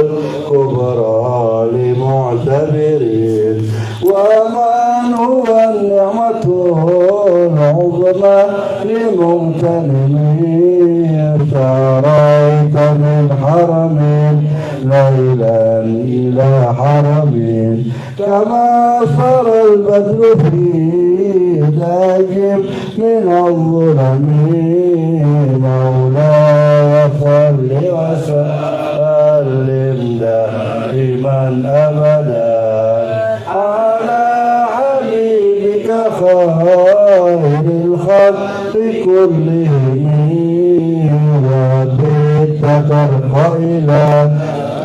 الكبرى لمعتبرين ومن هو النعمة العظمى لمغتنمين ساريت من حرم ليلا إلى حرم كما صار البدر في داجم من الظلم مولاي صل وسلم دائما أبدا على حبيبك خير الخلق كلهم وبيت ترقى إلى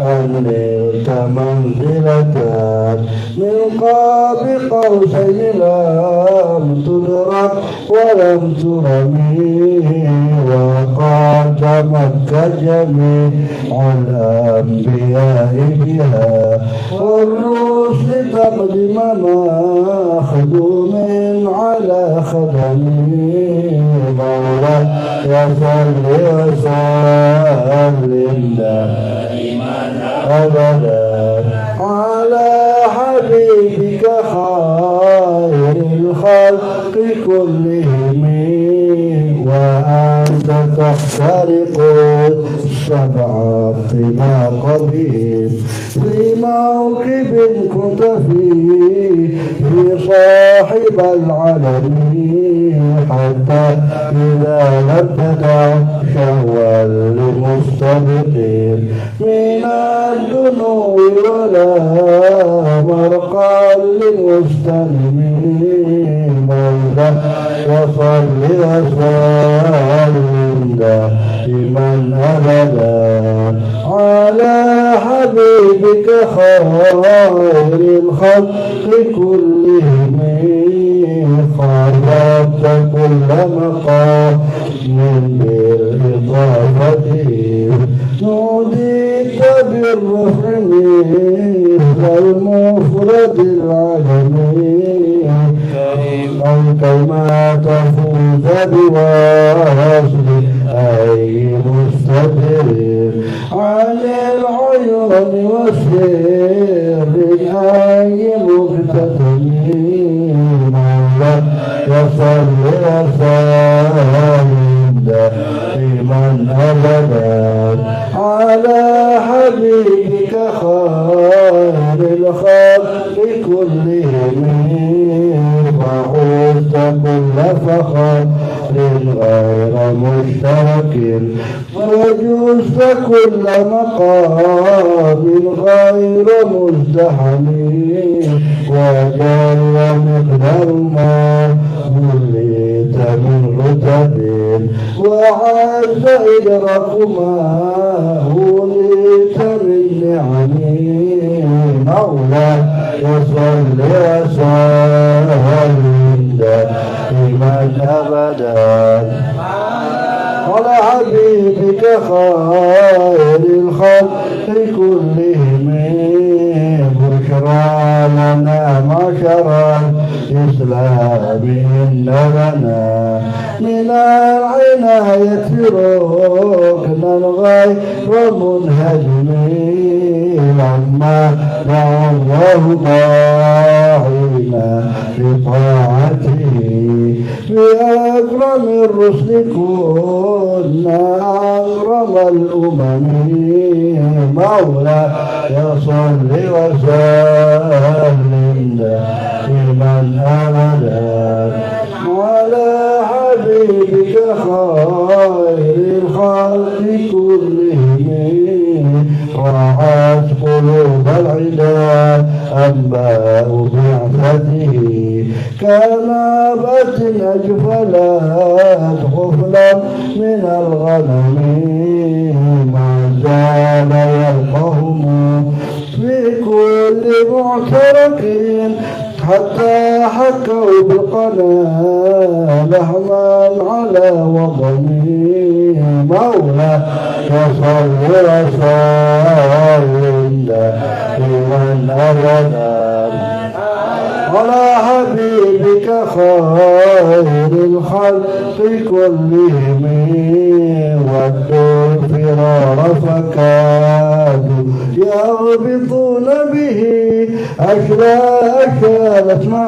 أن نلت منزلتان من قاب قوسين لم تدرك ولم ترمي وقاد مكة جميع الأنبياء بها والرسل تقدم مخدوم على خدمي مولاي صل وسلم دائما أبدا على حبيبك خير الخلق كلهم وأنت تخترق السبع طباق بهم في موكب كنت فيه في صاحب العلم حتى إذا لم تدع شهوى لمستبقين من الدنو ولا مرقى للمستلمين مولا وصل وسلم دائما أبدا على حبيبك خير الخلق كلهم خربت كل مقام بالإضافة نوديت بالرحم المفرد العالمين كيما تفوز بواصل أي مستدر عن العيون والسر أي مكتتم يصل وسلم دائما أبدا على حبيبك خير الخلق كلهم فحوزت كل فخر غير مشترك وجزت كل مقام غير مزدحم وجل مقدار ما وليت من رتب وعز إدراك ما وليت من نعم مولاي وصل وسلم دائما أبدا على حبيبك خير الخلق كلهم بشرى لنا معشر الإسلام إن لنا من العناية ركنا غير منهزم لما دعا الله ضاعنا بطاعته بأكرم الرسل كنا أكرم الأمم مولا يصل وسلم دائما أبدا على حبيبك خير الخلق كلهم رعت قلوب العدا أنباء بعثته كنابت أجفلت غفلا من الغنم ما زال يلقهم في كل معترك حتى حكوا بالقنا لحما على وضمي مولا يصل وسلم دائما أبدا على حبيبك خير الخلق كلهم ودوا الفرار فكادوا يربطون به أشالت مع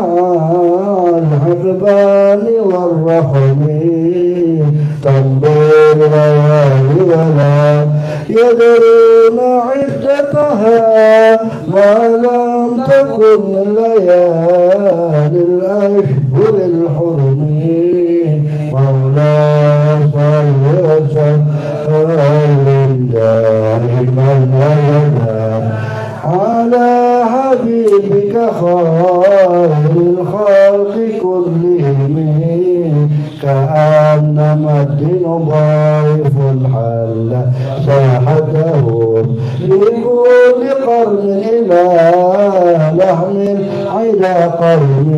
الحقبان والرحم تنظر ليالي ولا يدرون عدتها ما لم تكن ليالي الأشهر الحرم مولاي صل وسلم دائما أبدا على حبيبك خير الخلق كلهم كأنما الدين ضيف حل ساحتهم لكل قرن إلى لحم العدا قرن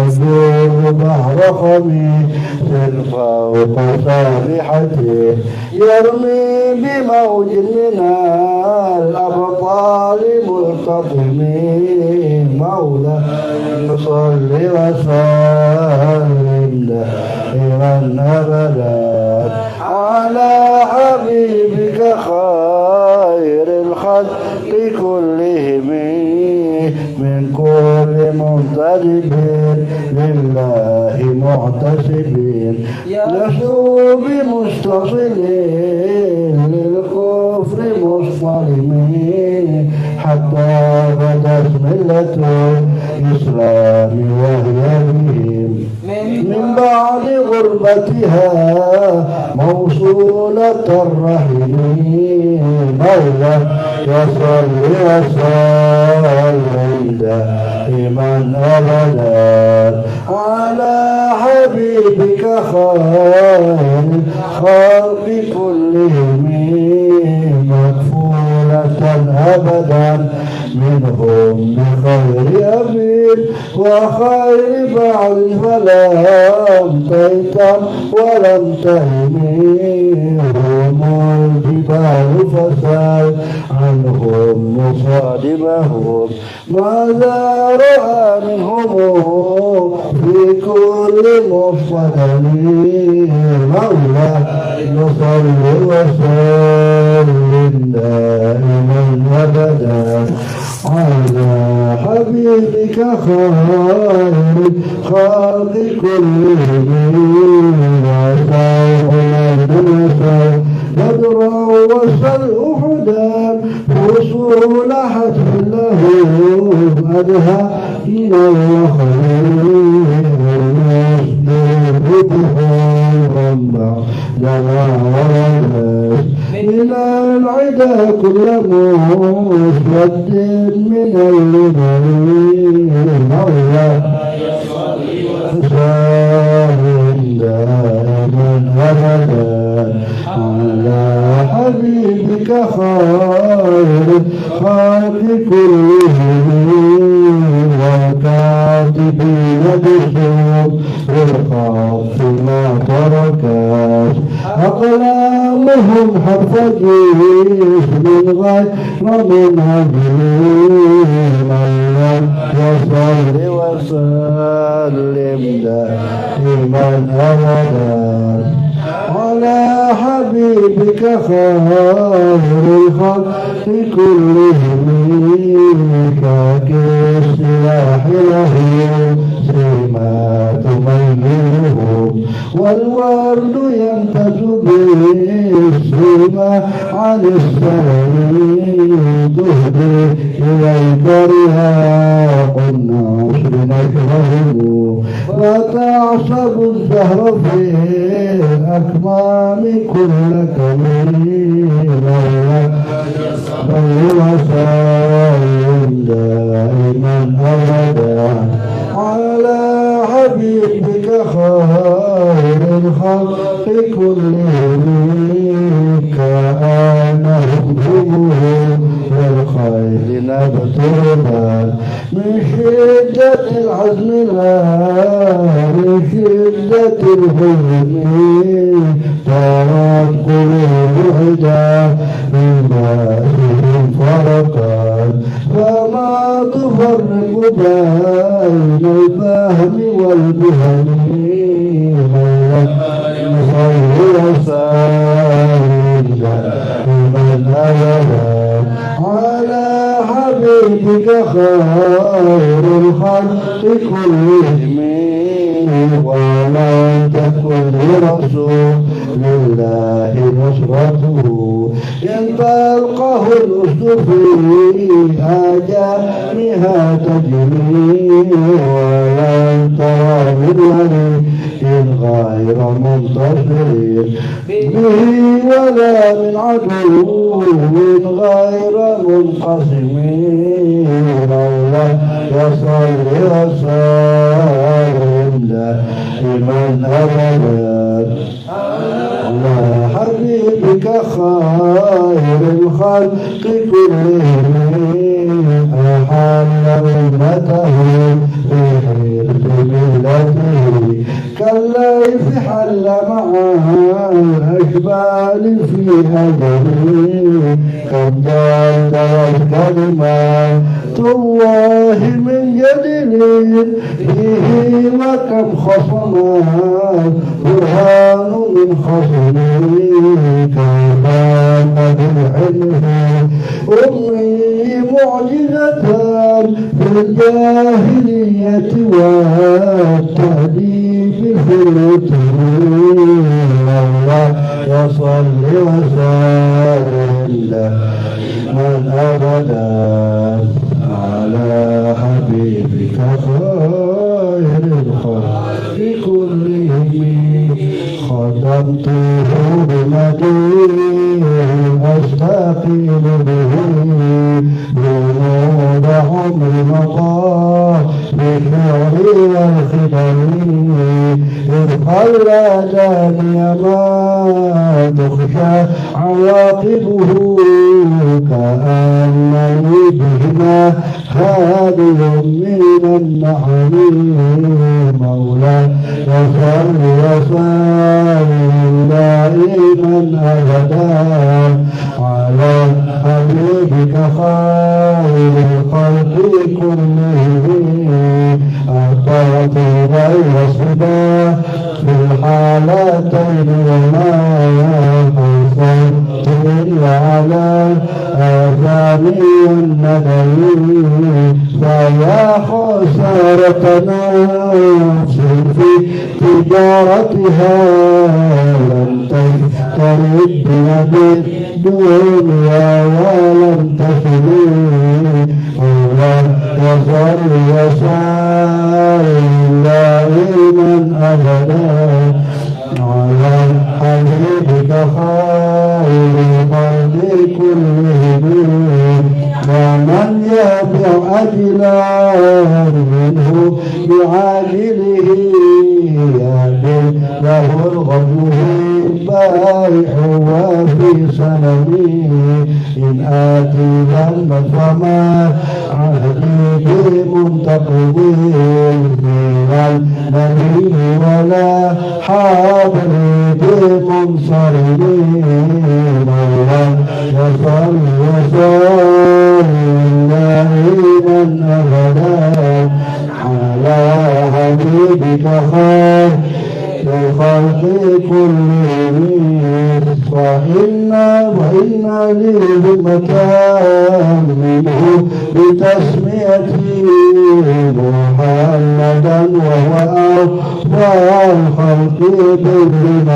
يزور بحر خميس فوق سابحته يرمي بموج من الأبطال ملتطم مولا صل وسلم دائما أبدا على حبيبك خير الخلق كلهم من كل منتدب لله معتسبين لسوا بمستصلين للكفر مصطلمين حتى بدت ملة الإسلام وهي بهم من بعد غربتها موصولة الرحم مولا يصل وسلم دائما أبدا على حبيبك خير الخلق كلهم مكفولة أبدا منهم بخير أبي وخير بعد فلم تيتم ولم تهمهم الجبال فسال عنهم مصادمهم ماذا رأى منهم في كل مفضل مولا نصلي وسلم دائما أبدا على حبيبك خير الخلق كلهم بدرا وسل أحدا وصول حتف له أدهى إلى الخير من العدا كل مسود من اللبن مولا سالم دائما أبدا على حبيبك خير الخلق كلهم وكاتبين بسوء الخوف ما تركت أقلامهم حرف جيش من غير من عجيم وصل وسلم دائما أبدا على حبيبك خير الخلق كلهم كالسلاح له سما تميزهم والورد يمتاز بالسما عن السلام تهدي إليك رهاق النصر نشره وتعصب الزهر في الأكمام كل كريم وسلم دائما أبدا على حبيبك خير الخلق كلهم كأنهم جمهور الخير نبتنا من شدة العزم لا من شدة الهزم ترت قلوب عدا من باسهم فرقا فما تفرق بين الفهم والبهم صل وسلم دائما أبدا على حبيبك خير الخلق كلهم ولا تكن لرسول الله نصرته إن تلقه الأسد في آجامها تجري ولن ترى من إن غير منتصر به ولا من عدو من غير منقسم الله يصل وسلم دائما أبدا على حبيبك خير الخلق كلهم أحل أمته في حرص ملته كالليث حل مع الأشبال في أجله قد جاءت كلمات الله من جدل فيه وكم خصمات برهان من خصمه كان بالعلم أمي معجزتان في الجاهلية والتأديب في التنوير الله يصل وسلم من أبدا قدمته بمديه أستقيم به جنود عمر مضى بالشعر والخدم إذ خلدني ما تخشى عواقبه كأنني بهما هادي من النعم مولاي وصل وسلم دائما أبدا على حبيبك خير الخلق كلهم أعطيت غير صبا في الحالتين وما حصلت إلا على آثامي الندوي فيا خسارة نفس في تجارتها لم تشتري بيد الدنيا ولم تشري وصل وسلم دائما أبدا على حبيبك خير الخلق كلهم ومن يبيع أجلا منه بعاجله يهدي له الغدو البارح وفي سنمه إن آتي ذنبا فما عهدي بمنتقضي من النبي ولا حاضري بمنصرم وصل وسلم دائما أبدا على حبيبك خير الخلق كلهم وإن لي مكان منه بتسميتي محمدا وهو أفضل الخلق بالذنب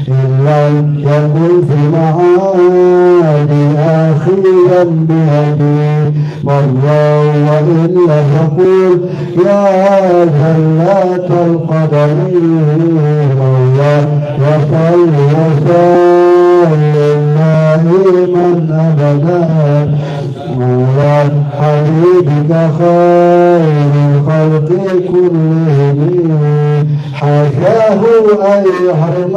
إن لم يكن في معادي أخيرا بهدي والله وإلا يقول يا زلات القدم الله وصل وسلم دائما أبدا على حبيبك خير الخلق كلهم حاشاه أن يحرم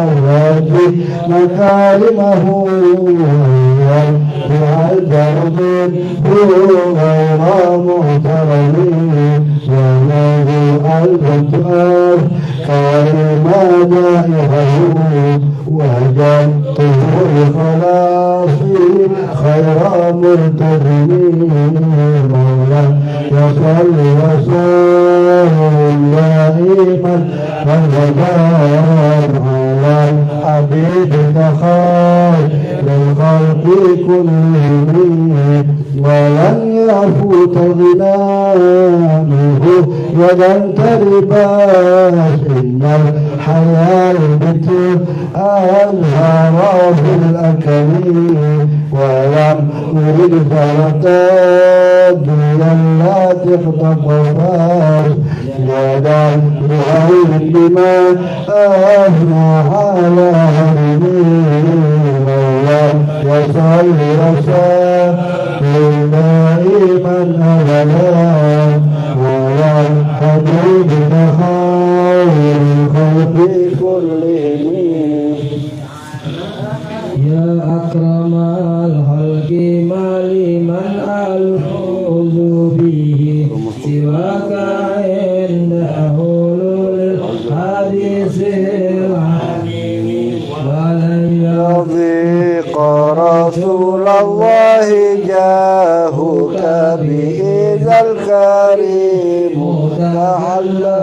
الرب مكارمه بعد هو غير محترم وله الفتار كريما دائعه وجدته لخلاصي خير مرتدم مولا يصل وسلم دائما أبدا على حبيبك خير للخلق كلهم ولن يفوت غنامه ولا ترباس إن الحياة البتر أنهار في الأكلين ولم أرد فرتاد لا تخطف فاس يدا بغير بما أهنى على هرمين الله يصل وسلم دائما أبدا على حبيبك خير الخلق كلهم يا أكرم الخلق ما لمن ألفظ به سواك عند حلول الحديث الحكيم ولن يضيق رسول الله جاهك بإذا الكريم تعالى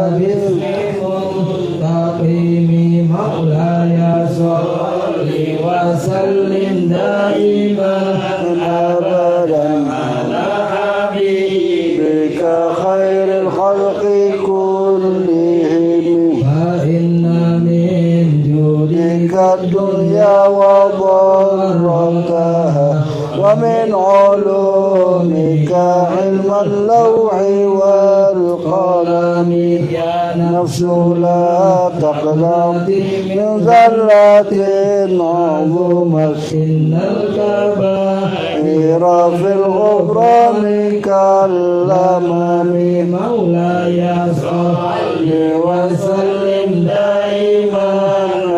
بالتقيم مولاي صل وسلم دائما أبدا على حبيبك خير الخلق كلهم فإن من جودك الدنيا وضرتها ومن علومك علم اللوح والقلم يا نفس لا تقلقي من ذلة عظمت إن الكبائر في الغفران كالأمام مولاي صل وسلم دائما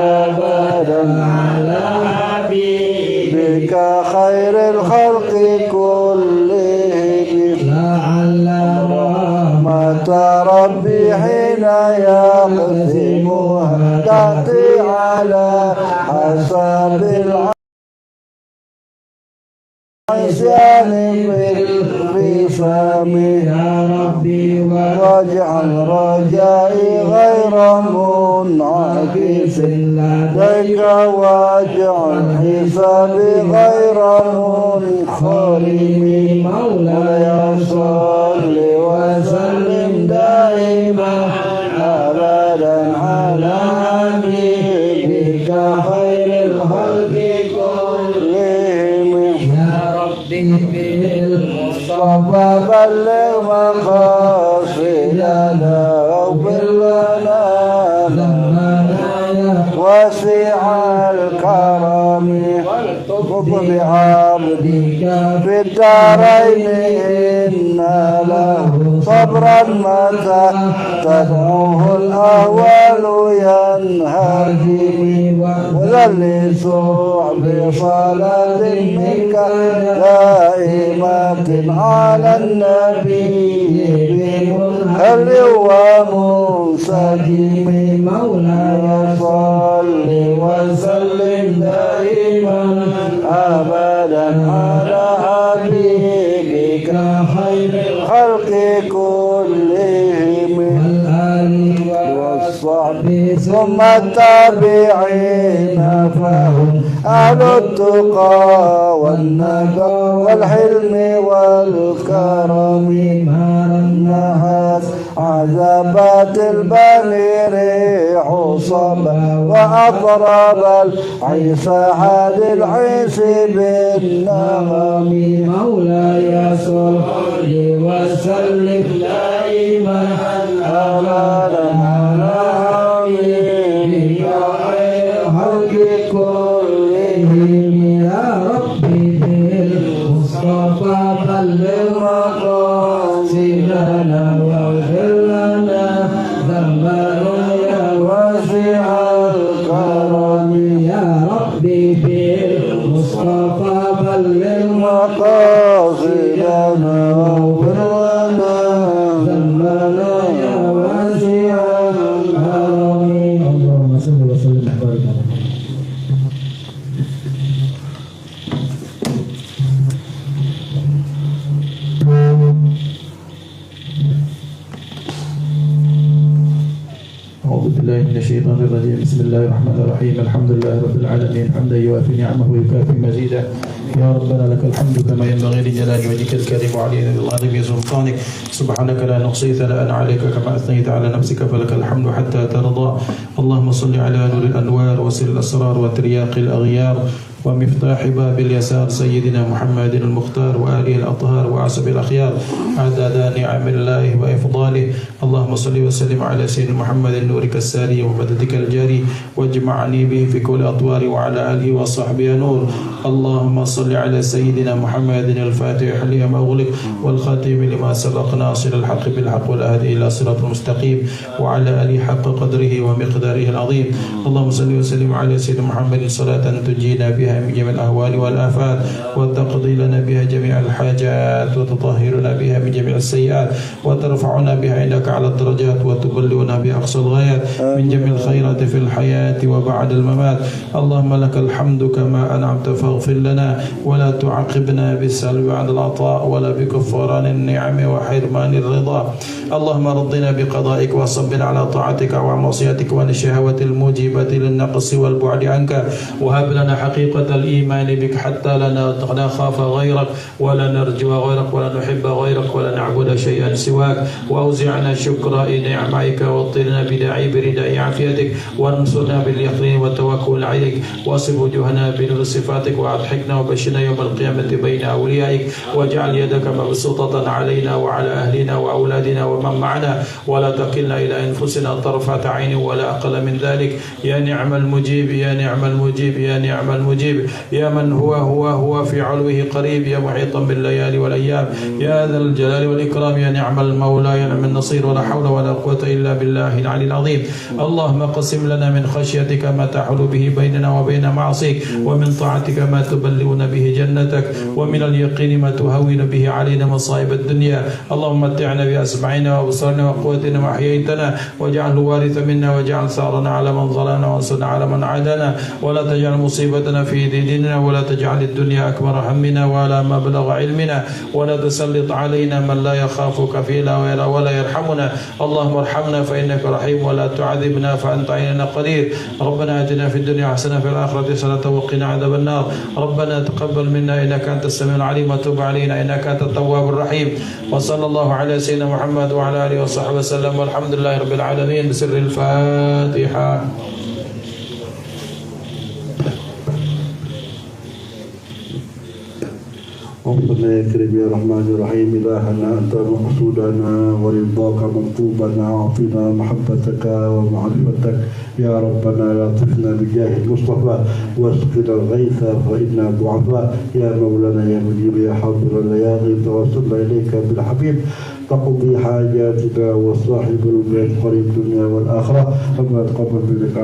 أبدا على حبيبك خير الخلق كلهم لعل رحمة ربي حين يقسمها تأتي على حسب العصيان بالرسام يا ربي واجعل رجائي غير منعكس لديك واجعل حسابي غير منحرم مولاي صل وسلم دائما أبدا على حبيبك خير الخلق كلهم يا ربي بالمصطفى بلغ مقاصدنا واغفر لنا ذنبنا واسع الكرم والطف بعبدك في الدارين إن له صبرا متى تدعوه الأهوال ينهدم وذلسوا بصلاة منك دائمة على النبي بمنهل ومنسجم مولاي صل وسلم دائما أبدا على حبيبك خير الخلق كلهم والآل والصحب ثم التابعين فهم أهل التقى والنقى والحلم والكرم ما النحاس عذبات البني ريح صبا وأطرب العيس حاد العيس بالنغم مولاي صل وسلم دائما أبدا على حبيبك خير الخلق كلهم يا ربي بالمصطفى بلغ مقاصدنا واغفر لنا ذنبنا يا واسع الكرم يا ربي بالمصطفى بلغ مقاصدنا واغفر لنا ذنبنا يا واسع الكرم اللهم صل وسلم وبارك على أعوذ بالله من الشيطان الرجيم بسم الله الرحمن الرحيم الحمد لله رب العالمين حمدا يوافي نعمه ويكافي مزيدا يا ربنا لك الحمد كما ينبغي لجلال وجهك الكريم وعلي العظيم سلطانك سبحانك لا نحصي ثناء عليك كما أثنيت على نفسك فلك الحمد حتى ترضى اللهم صل على نور الأنوار وسر الأسرار وترياق الأغيار ومفتاح باب اليسار سيدنا محمد المختار وآله الأطهار وعصب الأخيار عدد نعم الله وإفضاله اللهم صل وسلم على سيدنا محمد نورك الساري ومددك الجاري واجمعني به في كل أطوار وعلى آله وصحبه نور اللهم صل على سيدنا محمد الفاتح لما أغلق والخاتم لما سبق ناصر الحق بالحق والهادي إلى صراط المستقيم وعلى آله حق قدره ومقداره العظيم اللهم صل وسلم على سيدنا محمد صلاة تنجينا بها من جميع الأهوال والآفات وتقضي لنا بها جميع الحاجات وتطهرنا بها من جميع السيئات وترفعنا بها عندك على الدرجات وتبلغنا بها أقصى الغايات من جميع الخيرات في الحياة وبعد الممات اللهم لك الحمد كما أنعمت فاغفر لنا ولا تعاقبنا بالسلب عن العطاء ولا بكفران النعم وحرمان الرضا اللهم رضنا بقضائك وصبر على طاعتك ومعصيتك والشهوات الموجبة للنقص والبعد عنك وهب لنا حقيقة حقيقة الإيمان بك حتى لا نخاف غيرك ولا نرجو غيرك ولا نحب غيرك ولا نعبد شيئا سواك. وأوزعنا شكر نعمائك واطلنا بداعي برداء عافيتك وانصرنا باليقين والتوكل عليك واصب وجوهنا بنور صفاتك وأضحكنا وبشرنا يوم القيامة بين أوليائك واجعل يدك مبسوطة علينا وعلى أهلنا وأولادنا ومن معنا ولا تكلنا إلى أنفسنا طرفة عين ولا أقل من ذلك. يا نعم المجيب يا نعم المجيب يا نعم المجيب يا من هو في علوه قريب يا محيطا بالليالي والأيام يا ذا الجلال والإكرام يا نعم المولى يا نعم النصير ولا حول ولا قوة إلا بالله العلي العظيم. اللهم قسم لنا من خشيتك ما تحول به بيننا وبين معصيك ومن طاعتك ما تبلغنا به جنتك ومن اليقين ما تهون به علينا مصائب الدنيا. اللهم متعنا بأسماعنا وأبصارنا وقوتنا ما أحييتنا واجعله وارث منا واجعل ثارنا على من ظلمنا وانصرنا على من عادانا ولا تجعل مصيبتنا في ديننا ولا تجعل الدنيا أكبر همنا ولا مبلغ علمنا ولا تسلط علينا من لا يخافك فينا ولا يرحمنا. اللهم ارحمنا فإنك رحيم ولا تعذبنا فأنت عيننا قدير. ربنا آتنا في الدنيا حسنة في الآخرة حسنة وقنا عذاب النار. ربنا تقبل منا إنك أنت السميع العليم وتب علينا إنك أنت التواب الرحيم. وصلى الله على سيدنا محمد وعلى آله وصحبه وسلم والحمد لله رب العالمين بسر الفاتحة. ربنا يا كريم يا رحمن الرحيم إلهنا أنت مقصودنا ورضاك مطلوبنا أعطنا محبتك ومعرفتك يا ربنا لا تفنا بجاه المصطفى واسقنا الغيث فإنا ضعفاء يا مولانا يا مجيب يا حاضر الليالي توسلنا إليك بالحبيب تقضي حاجاتنا وصاحب البيت قريب الدنيا والآخرة. أما تقبل منك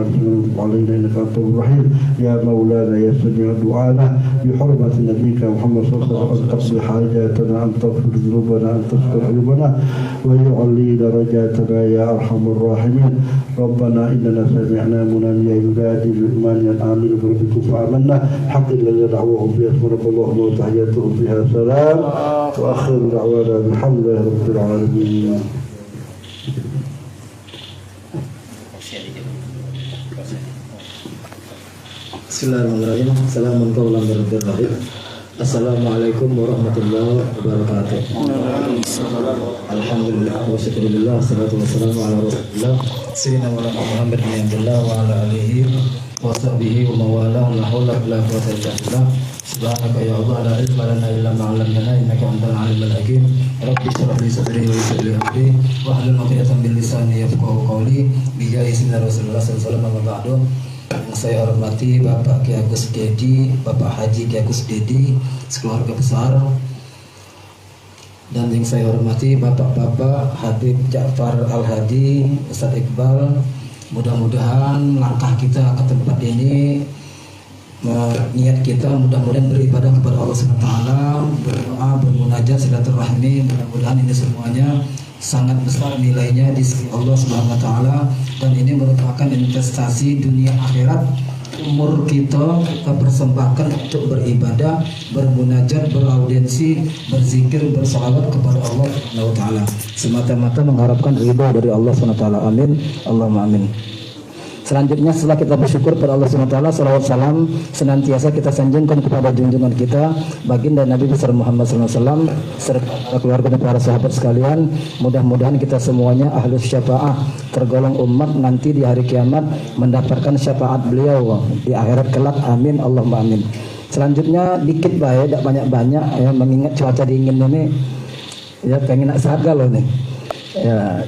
علينا إنك أنت الرحيم يا مولانا يا سميع دعانا بحرمة نبيك محمد صلى الله عليه وسلم أن تقضي حاجاتنا أن تغفر ذنوبنا أن تستر عيوبنا ويعلي درجاتنا يا أرحم الراحمين. ربنا إننا سمعنا مناديا ينادي بالإيمان أن آمنوا بربكم فآمنا حق الذين دعوهم فيها سبحانك اللهم وتحياتهم فيها سلام وآخر دعوانا بالحمد لله رب العالمين. Bismillahirrahmanirrahim. Assalamualaikum warahmatullahi wabarakatuh. Assalamualaikum warahmatullahi wabarakatuh. Alhamdulillah wa syukurillah salatu wassalamu ala rasulillah sayyidina Muhammad bin Abdullah wa ala alihi wa sahbihi wa mawalah la haula wala quwwata illa billah. Subhanaka ya Allah la ilma lana illa ma 'allamtana innaka antal alimul hakim. Rabbi shrah li sadri wa yassir li amri wa hlul 'uqdatam min lisani yafqahu qawli bi jahi sayyidina Rasulullah sallallahu alaihi wasallam. Yang saya hormati Bapak Ki Agus Dedi, Bapak Haji Ki Agus Dedi, sekeluarga besar. Dan yang saya hormati Bapak-bapak Habib Ja'far Al-Hadi, Ustadz Iqbal. Mudah-mudahan langkah kita ke tempat ini, niat kita mudah-mudahan beribadah kepada Allah SWT, berdoa, bermunajat, silaturahmi. Mudah-mudahan ini semuanya sangat besar nilainya di sisi Allah Subhanahu wa taala, dan ini merupakan investasi dunia akhirat. Umur kita persembahkan untuk beribadah, bermunajat, beraudiensi, berzikir, bersalawat kepada Allah Subhanahu wa taala, semata-mata mengharapkan ridha dari Allah Subhanahu wa taala. Amin. Allahumma amin. Selanjutnya setelah kita bersyukur pada Allah SWT, salawat salam senantiasa kita sanjungkan kepada junjungan kita baginda Nabi besar Muhammad SAW serta keluarga dan para sahabat sekalian. Mudah-mudahan kita semuanya ahlus syafaah, tergolong umat nanti di hari kiamat mendapatkan syafaat beliau di akhirat kelak. Amin. Allahumma amin. Selanjutnya dikit baik, tidak banyak-banyak ya, mengingat cuaca dingin ini ya, pengen nak saat galau nih ya.